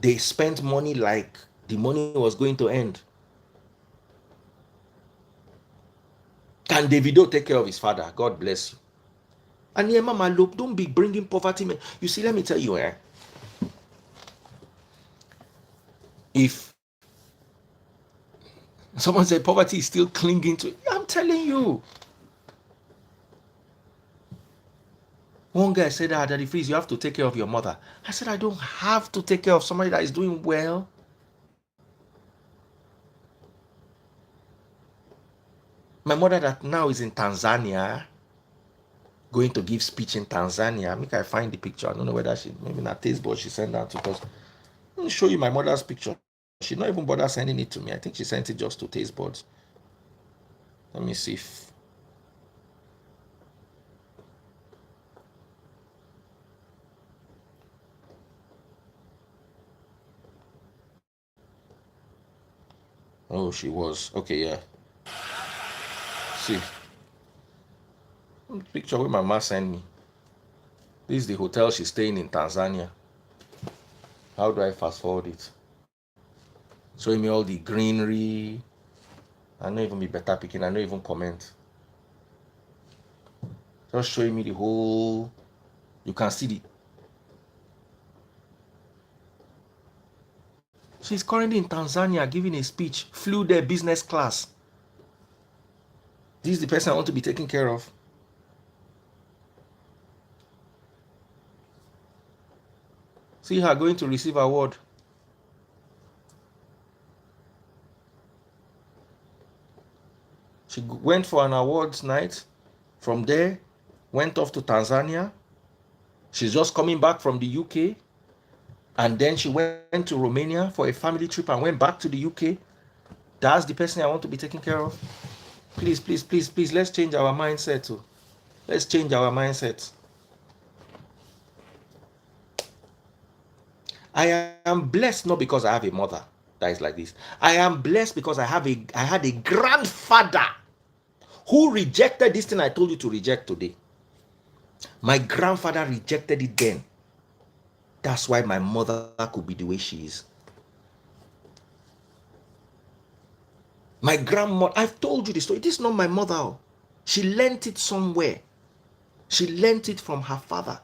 They spent money like the money was going to end. Can Davido take care of his father? God bless you. And yeah, Mama Lope, don't be bringing poverty. You see, let me tell you, if someone said poverty is still clinging to it, I'm telling you. One guy said, Daddy Freeze, you have to take care of your mother. I said, I don't have to take care of somebody that is doing well. My mother that now is in Tanzania, going to give speech in Tanzania. Make I find the picture. I don't know whether maybe not taste board she sent that to us. Let me show you my mother's picture. She not even bother sending it to me. I think she sent it just to taste boards. Let me see if oh, she was. Okay, yeah. See. Picture where my mom sent me. This is the hotel she's staying in Tanzania. How do I fast forward it? Showing me all the greenery. I know even be better picking. I know even comment. Just showing me the whole. You can see the. She's currently in Tanzania giving a speech. Flew there business class. This is the person I want to be taken care of. See her going to receive an award. She went for an awards night. From there, went off to Tanzania. She's just coming back from the UK. And then she went to Romania for a family trip and went back to the UK. That's the person I want to be taken care of. Please, please, please, please, let's change our mindset too. Let's change our mindset. I am blessed not because I have a mother that is like this. I am blessed because I had a grandfather who rejected this thing I told you to reject today. My grandfather rejected it then. That's why my mother could be the way she is. My grandmother, I've told you the story. This is not my mother. She learnt it somewhere. She learnt it from her father,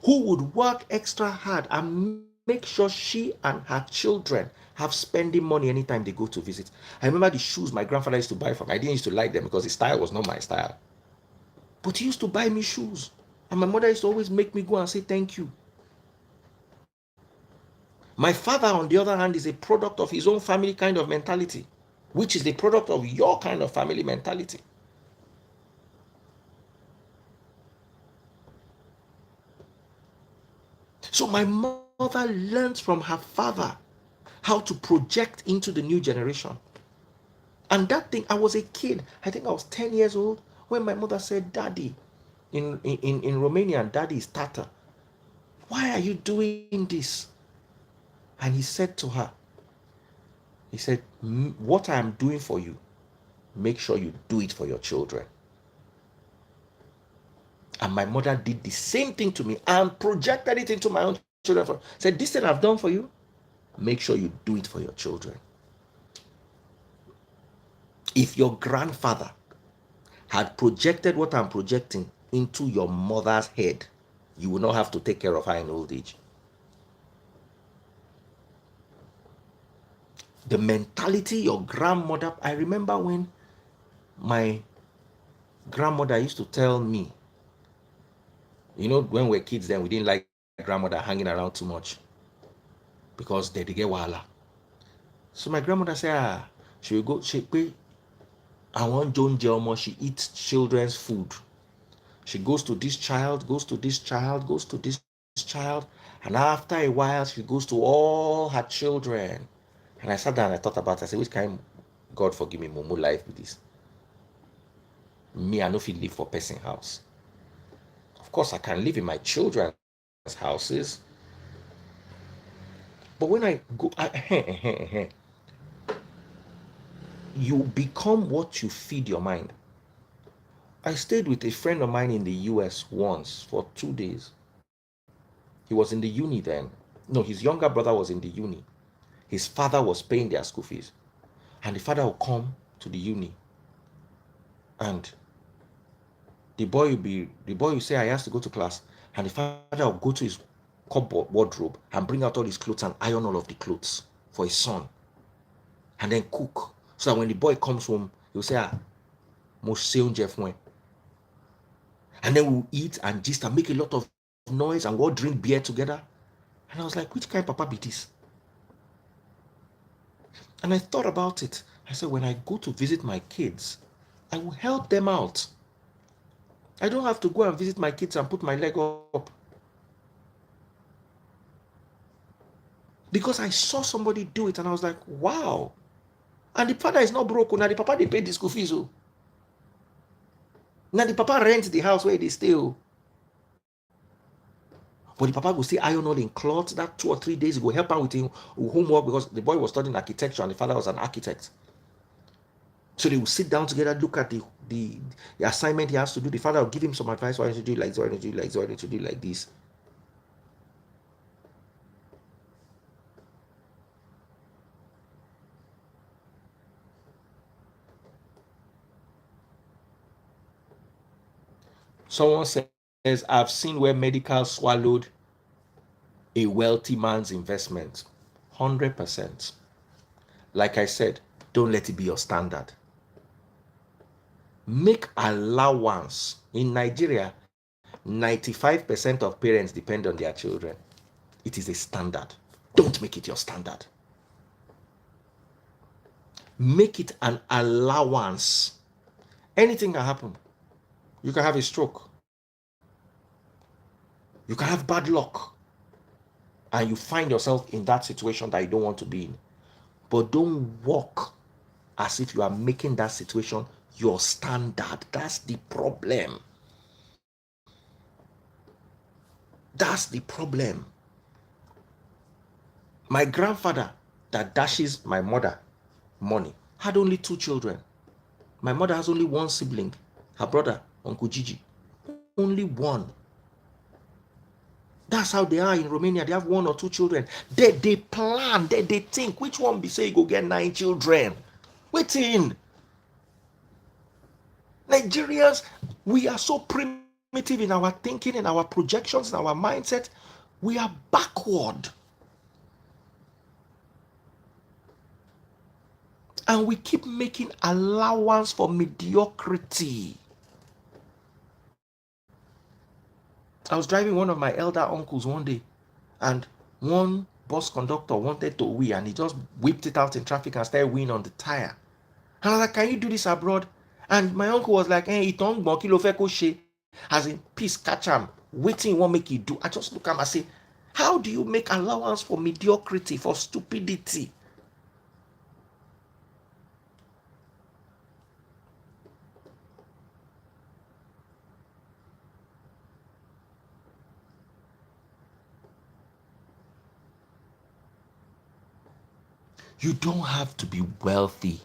who would work extra hard and make sure she and her children have spending money anytime they go to visit. I remember the shoes my grandfather used to buy for me. I didn't used to like them because the style was not my style. But he used to buy me shoes. And my mother used to always make me go and say thank you. My father, on the other hand, is a product of his own family kind of mentality, which is the product of your kind of family mentality. So my mother learned from her father how to project into the new generation. And that thing, I was a kid. I think I was 10 years old when my mother said, Daddy, in Romanian, Daddy is Tata. Why are you doing this? And he said to her, he said, what I am doing for you, make sure you do it for your children. And my mother did the same thing to me and projected it into my own children. Said, this thing I've done for you, make sure you do it for your children. If your grandfather had projected what I'm projecting into your mother's head, you will not have to take care of her in old age. The mentality your grandmother, I remember when my grandmother used to tell me, you know, when we were kids then, we didn't like grandmother hanging around too much because they get wahala. So my grandmother said, she will go, I want Joan Jelmo, she eats children's food. She goes to this child, goes to this child, goes to this child, and after a while, she goes to all her children. And I sat down and I thought about it. I said, which kind God forgive me, Momo life with this? Me, I know if you live for person house. Of course, I can live in my children's houses. But when I go, you become what you feed your mind. I stayed with a friend of mine in the US once for 2 days. He was in the uni then. No, his younger brother was in the uni. His father was paying their school fees. And the father will come to the uni. And the boy will say, I have to go to class. And the father will go to his cupboard wardrobe and bring out all his clothes and iron all of the clothes for his son. And then cook. So that when the boy comes home, he'll say, and then we'll eat and just make a lot of noise and we'll drink beer together. And I was like, which kind of papa be this? And I thought about it. I said, when I go to visit my kids, I will help them out. I don't have to go and visit my kids and put my leg up. Because I saw somebody do it and I was like, wow. And the father is not broke. Now the papa, they pay the school fees. Now the papa rents the house where they stay. But the papa will stay iron all in clothes. That 2 or 3 days he will help out with him homework because the boy was studying architecture and the father was an architect. So they will sit down together, look at the assignment he has to do. The father will give him some advice. Why don't you do it like this? Why don't you do it like this? Why don't you do it like this? Someone says, I've seen where medical swallowed a wealthy man's investment. 100%. Like I said, don't let it be your standard. Make allowance. In Nigeria, 95% of parents depend on their children. It is a standard. Don't make it your standard. Make it an allowance. Anything can happen. You can have a stroke. You can have bad luck. And you find yourself in that situation that you don't want to be in. But don't walk as if you are making that situation your standard. That's the problem. That's the problem. My grandfather that dashes my mother money had only 2 children. My mother has only 1 sibling, her brother, Uncle Gigi. Only 1. That's how they are in Romania. They have 1 or 2 children. They plan, they think, which one be say you go get 9 children? Waiting. Nigerians, we are so primitive in our thinking, in our projections, in our mindset. We are backward. And we keep making allowance for mediocrity. I was driving one of my elder uncles one day, and one bus conductor wanted to wheel, and he just whipped it out in traffic and started wheeling on the tire. And I was like, can you do this abroad? And my uncle was like, hey, don't kilo fe ko she. As in, peace, catch him. Waiting won't make you do. I just look at him and say, how do you make allowance for mediocrity, for stupidity? You don't have to be wealthy.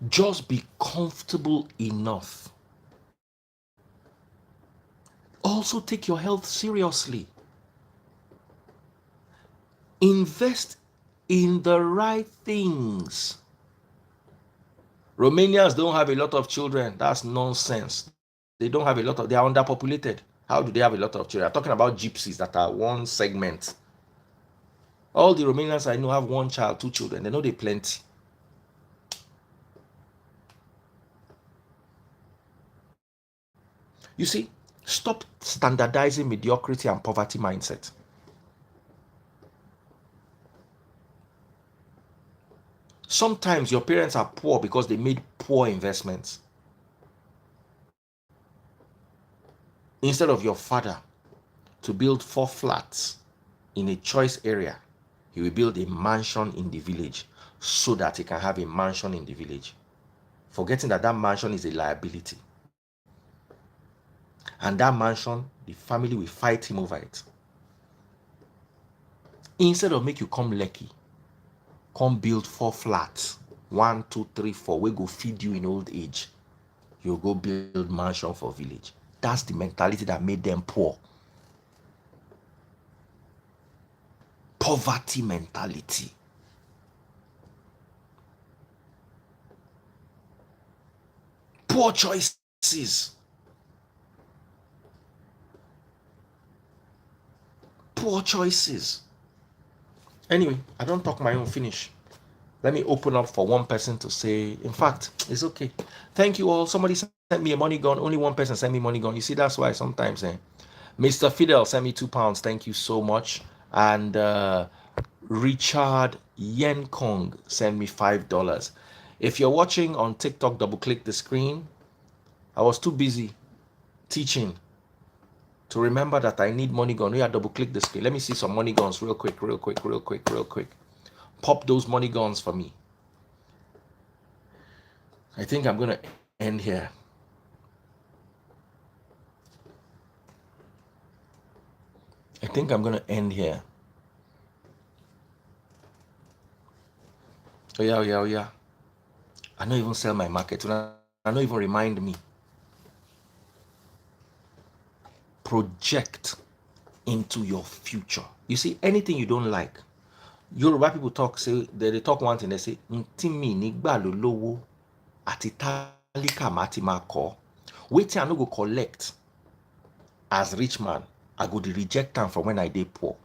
Just be comfortable enough. Also, take your health seriously. Invest in the right things. Romanians don't have a lot of children. That's nonsense. They don't have a lot of, they are underpopulated. How do they have a lot of children? I'm talking about gypsies that are one segment. All the Romanians I know have 1 child, 2 children. They know they plenty. You see, stop standardizing mediocrity and poverty mindset. Sometimes your parents are poor because they made poor investments. Instead of your father to build 4 flats in a choice area, he will build a mansion in the village so that he can have a mansion in the village, forgetting that that mansion is a liability. And that mansion, the family will fight him over it. Instead of make you come lucky, come build 4 flats, 1, 2, 3, 4, we go feed you in old age. You go build mansion for village. That's the mentality that made them poor. Poverty mentality. Poor choices. Poor choices. Anyway, I don't talk my own finish. Let me open up for one person to say, in fact, it's okay. Thank you all. Somebody sent me a money gun. Only one person sent me money gun. You see, that's why sometimes, Mr. Fidel sent me £2. Thank you so much. And Richard Yen Kong sent me $5. If you're watching on TikTok, double click the screen. I was too busy teaching to remember that I need money gun. Yeah, double click the screen. Let me see some money guns real quick. Pop those money guns for me. I think I'm gonna end here. Oh yeah. I don't even sell my market. I don't even remind me. Project into your future. You see, anything you don't like, Yoruba people talk, say they talk one thing, they say, Ntimi nigba lo lowo ati talika mati ma ko. Wait, I no go collect as rich man. I go the reject them from when I dey poor.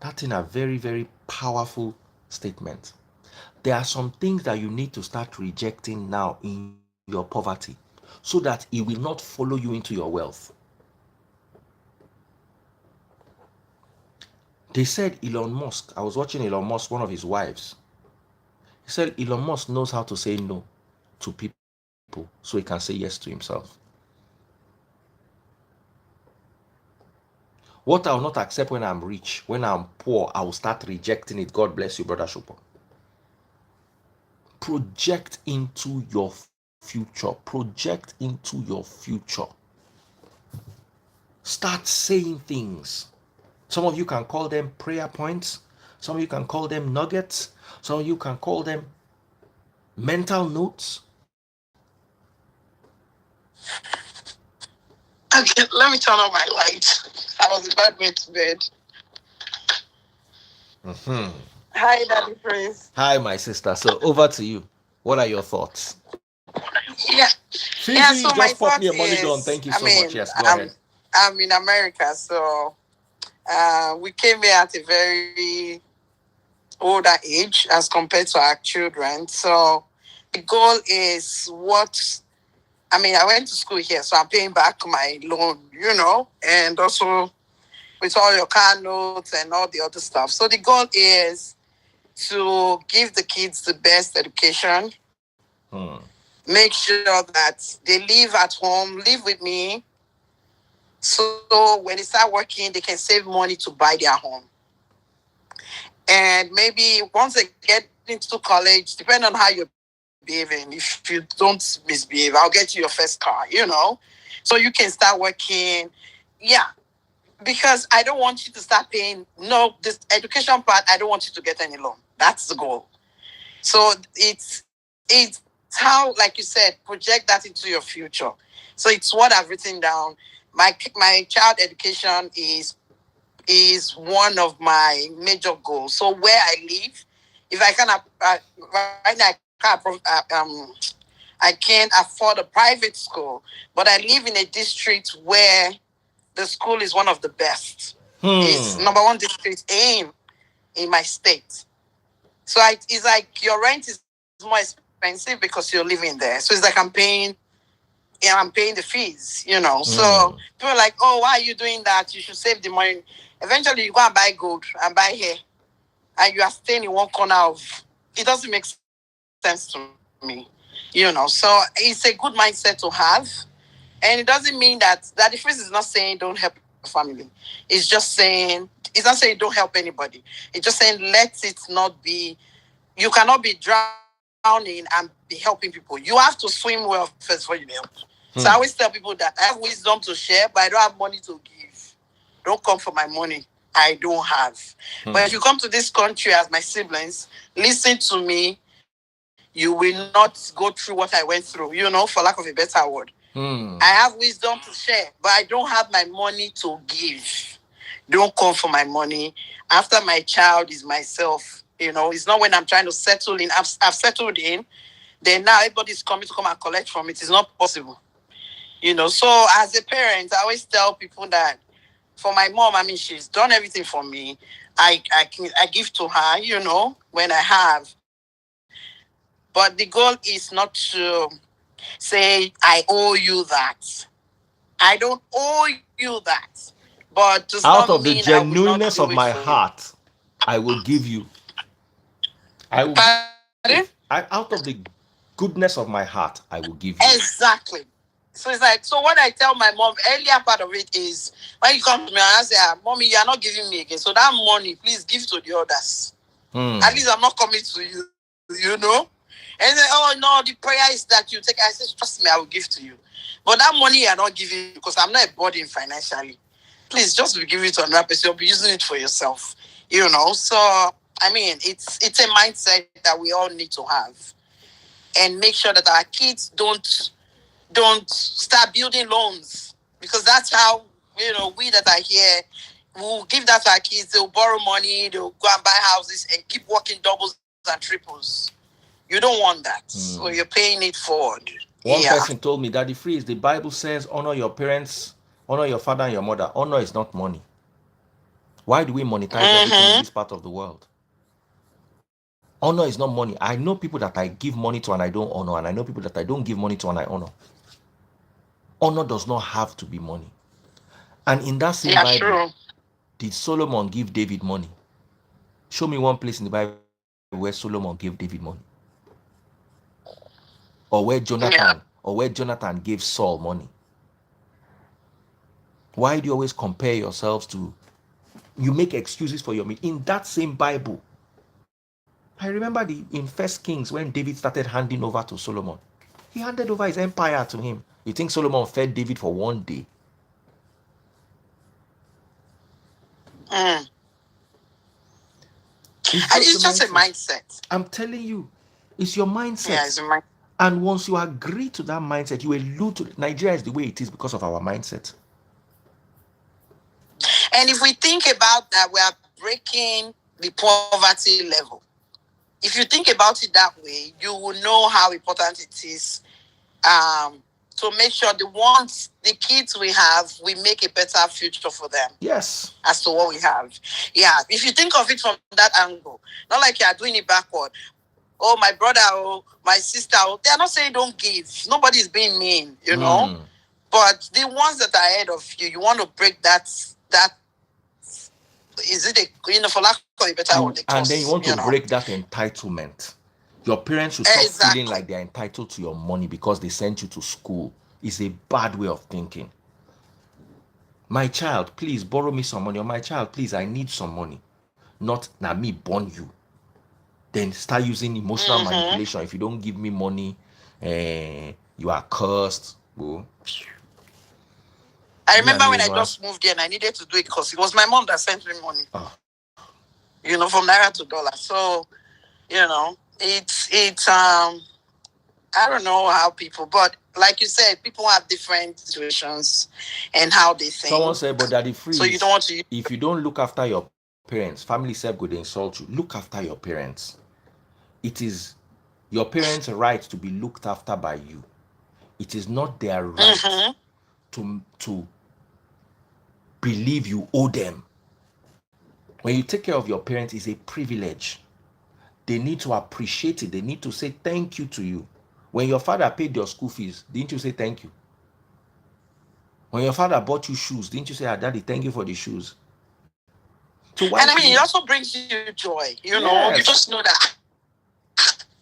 That's in a very, very powerful statement. There are some things that you need to start rejecting now in your poverty so that it will not follow you into your wealth. They said Elon Musk, I was watching Elon Musk, one of his wives. He said Elon Musk knows how to say no to people so he can say yes to himself. What I will not accept when I'm rich, when I'm poor, I will start rejecting it. God bless you, Brother Shupo. Project into your future. Project into your future. Start saying things. Some of you can call them prayer points. Some of you can call them nuggets. Some of you can call them mental notes. Okay, let me turn on my light. I was about to go to bed. Hi, Daddy Prince. Hi, my sister. So over to you. What are your thoughts? Yeah, Fifi, So my just pop thought me a money gun. is, Thank you so much. Yes, go ahead. I'm in America, so we came here at a very older age as compared to our children. So the goal is I went to school here, so I'm paying back my loan, and also with all your car notes and all the other stuff. So the goal is to give the kids the best education, make sure that they live at home, live with me. So when they start working, they can save money to buy their home. And maybe once they get into college, depending on how you're behaving, if you don't misbehave, I'll get you your first car. So you can start working. Yeah. Because I don't want you to start paying. No, this education part, I don't want you to get any loan. That's the goal. So it's how, like you said, project that into your future. So it's what I've written down. My child education is one of my major goals. So where I live, if I can, right now I can't afford a private school, but I live in a district where the school is one of the best. It's number one district in my state. So it's like your rent is more expensive because you're living there. So it's like I'm paying the fees. So people are like, oh, why are you doing that? You should save the money. Eventually, you go and buy gold and buy hair, and you are staying in one corner of. It doesn't make sense to me. So it's a good mindset to have, and it doesn't mean that the phrase is not saying don't help your family. It's not saying don't help anybody. It's just saying let it not be. You cannot be drowning and be helping people. You have to swim well first before you help. So I always tell people that I have wisdom to share, but I don't have money to give. Don't come for my money. I don't have. But if you come to this country as my siblings, listen to me. You will not go through what I went through, for lack of a better word. I have wisdom to share, but I don't have my money to give. Don't come for my money. After my child is myself. It's not when I'm trying to settle in. I've settled in. Then now everybody's coming to come and collect from it. It's not possible. So as a parent, I always tell people that for my mom, she's done everything for me. I give to her, when I have. But the goal is not to say I owe you that. I don't owe you that. But does Out not of the mean I will not genuineness do of it my for you. heart, I will give you. I will Pardon? give. Out of the goodness of my heart, I will give you. Exactly. So it's like, so what I tell my mom, earlier part of it is when you come to me and I say, Mommy, you're not giving me again. So that money, please give to the others. At least I'm not coming to you. And then, oh no, the prayer is that you take. I say, trust me, I will give to you. But that money you're not giving because I'm not a burden financially. Please just be giving it to another person. You'll be using it for yourself. So it's a mindset that we all need to have. and make sure that our kids don't start building loans, because that's how, we that are here, we'll give that to our kids. They'll borrow money, they'll go and buy houses and keep working doubles and triples. You don't want that. So you're paying it forward. One Yeah. person told me, Daddy Freeze, the Bible says honor your parents, honor your father and your mother. Honor is not money. Why do we monetize everything in this part of the world? Honor is not money. I know people that I give money to and I don't honor, and I know people that I don't give money to and I honor. Honor does not have to be money. And in that same Bible, True. did Solomon give David money? Show me one place in the Bible where Solomon gave David money. Or where Jonathan gave Saul money. Why do you always compare yourselves to? You make excuses for your meat. In that same Bible, I remember in First Kings when David started handing over to Solomon. He handed over his empire to him. You think Solomon fed David for one day? It's just a mindset. I'm telling you, it's your mindset. Yeah, it's a mindset. And once you agree to that mindset, you allude to Nigeria is the way it is because of our mindset. And if we think about that, we are breaking the poverty level. If you think about it that way, you will know how important it is to make sure the kids we have, we make a better future for them. Yes. As to what we have. Yeah. If you think of it from that angle, not like you are doing it backward. Oh, my brother, oh, my sister, oh, they are not saying don't give. Nobody is being mean, But the ones that are ahead of you, you want to break that is it for lack of a better word, and then you want to break that entitlement. Your parents should stop feeling like they're entitled to your money because they sent you to school. It's a bad way of thinking. My child, please borrow me some money. Or my child, please, I need some money. Not now me born you. Then start using emotional manipulation. If you don't give me money, you are cursed. Well, I remember when I just moved here and I needed to do it because it was my mom that sent me money. From naira to dollar. So, it's I don't know how people, but like you said, people have different situations and how they think. Someone said, but Daddy Freeze, so you don't want to. If you don't look after your parents, family self go to insult you. Look after your parents. It is your parents' right to be looked after by you. It is not their right to believe you owe them. When you take care of your parents, it's a privilege. They need to appreciate it. They need to say thank you to you. When your father paid your school fees, didn't you say thank you? When your father bought you shoes, didn't you say, Daddy, thank you for the shoes? So and it also brings you joy. You just know that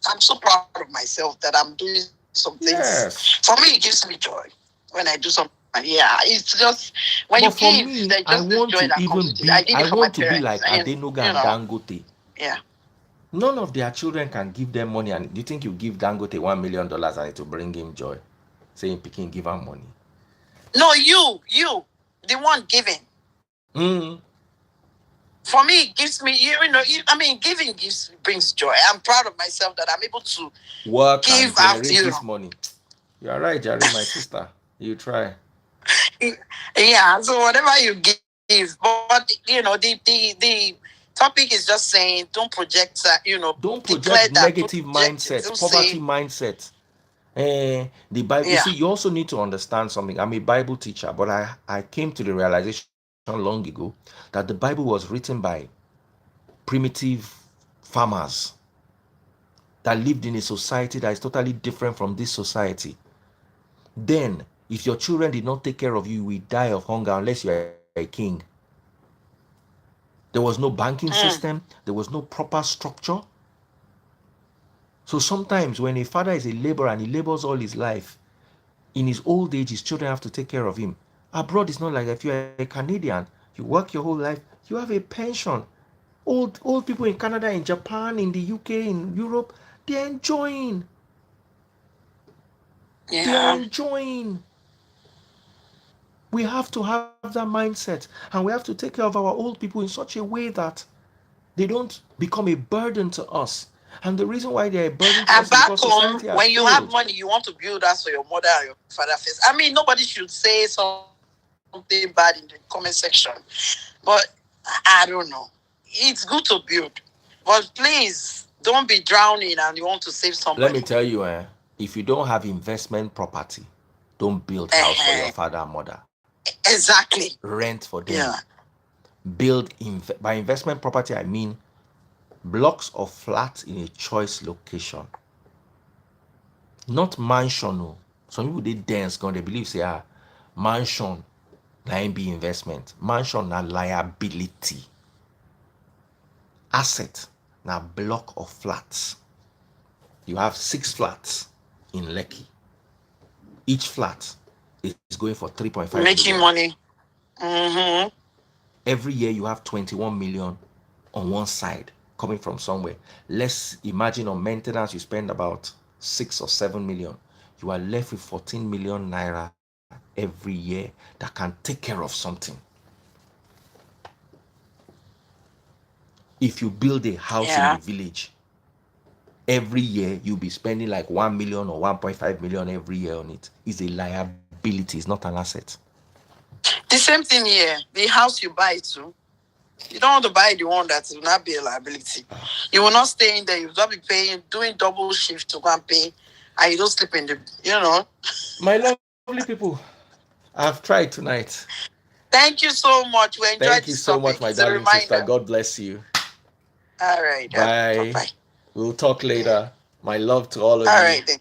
I'm so proud of myself that I'm doing some things. Yes. For me, it gives me joy when I do something. Yeah, it's just when you give. Me, I want to even be. I want to be like Adenoga and Dangote. Yeah. None of their children can give them money, and do you think you give Dangote $1 million and it will bring him joy? Saying Pikin give him money. No, you, the one giving. For me, it gives me, giving brings joy. I'm proud of myself that I'm able to work give and generate this money. You are right, Jerry, my sister. You try. Yeah, so whatever you give, but the topic is just saying don't project that, don't project negative mindsets, poverty mindset. The Bible, you see, you also need to understand something. I'm a Bible teacher, but I came to the realization long ago that the Bible was written by primitive farmers that lived in a society that is totally different from this society. Then, if your children did not take care of you, you will die of hunger unless you are a king. There was no banking system. There was no proper structure. So sometimes when a father is a laborer and he labors all his life, in his old age, his children have to take care of him. Abroad, it's not like if you're a Canadian, you work your whole life, you have a pension. Old people in Canada, in Japan, in the UK, in Europe, they're enjoying. Yeah. They're enjoying. We have to have that mindset, and we have to take care of our old people in such a way that they don't become a burden to us. And the reason why they're a burden to And us is back because home, society has when you have failed. money, you want to build house for your mother and your father first. I mean, nobody should say something bad in the comment section, but I don't know. It's good to build, but please don't be drowning and you want to save Let somebody. me tell you, if you don't have investment property, don't build house for your father and mother. Exactly. Rent for them. Yeah. By investment property, I mean blocks of flats in a choice location. Not mansion. No. Some people they dance gone, they believe say mansion na be investment. Mansion na liability. Asset na block of flats. You have 6 flats in Lekki. Each flat is going for 3.5 Making million. money. Mm-hmm. Every year you have 21 million on one side coming from somewhere. Let's imagine on maintenance you spend about 6 or 7 million. You are left with 14 million naira every year that can take care of something. If you build a house in the village, every year you'll be spending like 1 million or 1.5 million every year on it. It's a liability, it's not an asset. The same thing here. The house you buy too. You don't want to buy the one that will not be a liability. You will not stay in there. You will not be paying, doing double shift to go and pay, and you don't sleep in the, My lovely people, I've tried tonight. Thank you so much. We enjoyed Thank you this so much, topic. my It's a darling sister. reminder. God bless you. All right. Bye. Bye-bye. We'll talk later. My love to all of All you. right then.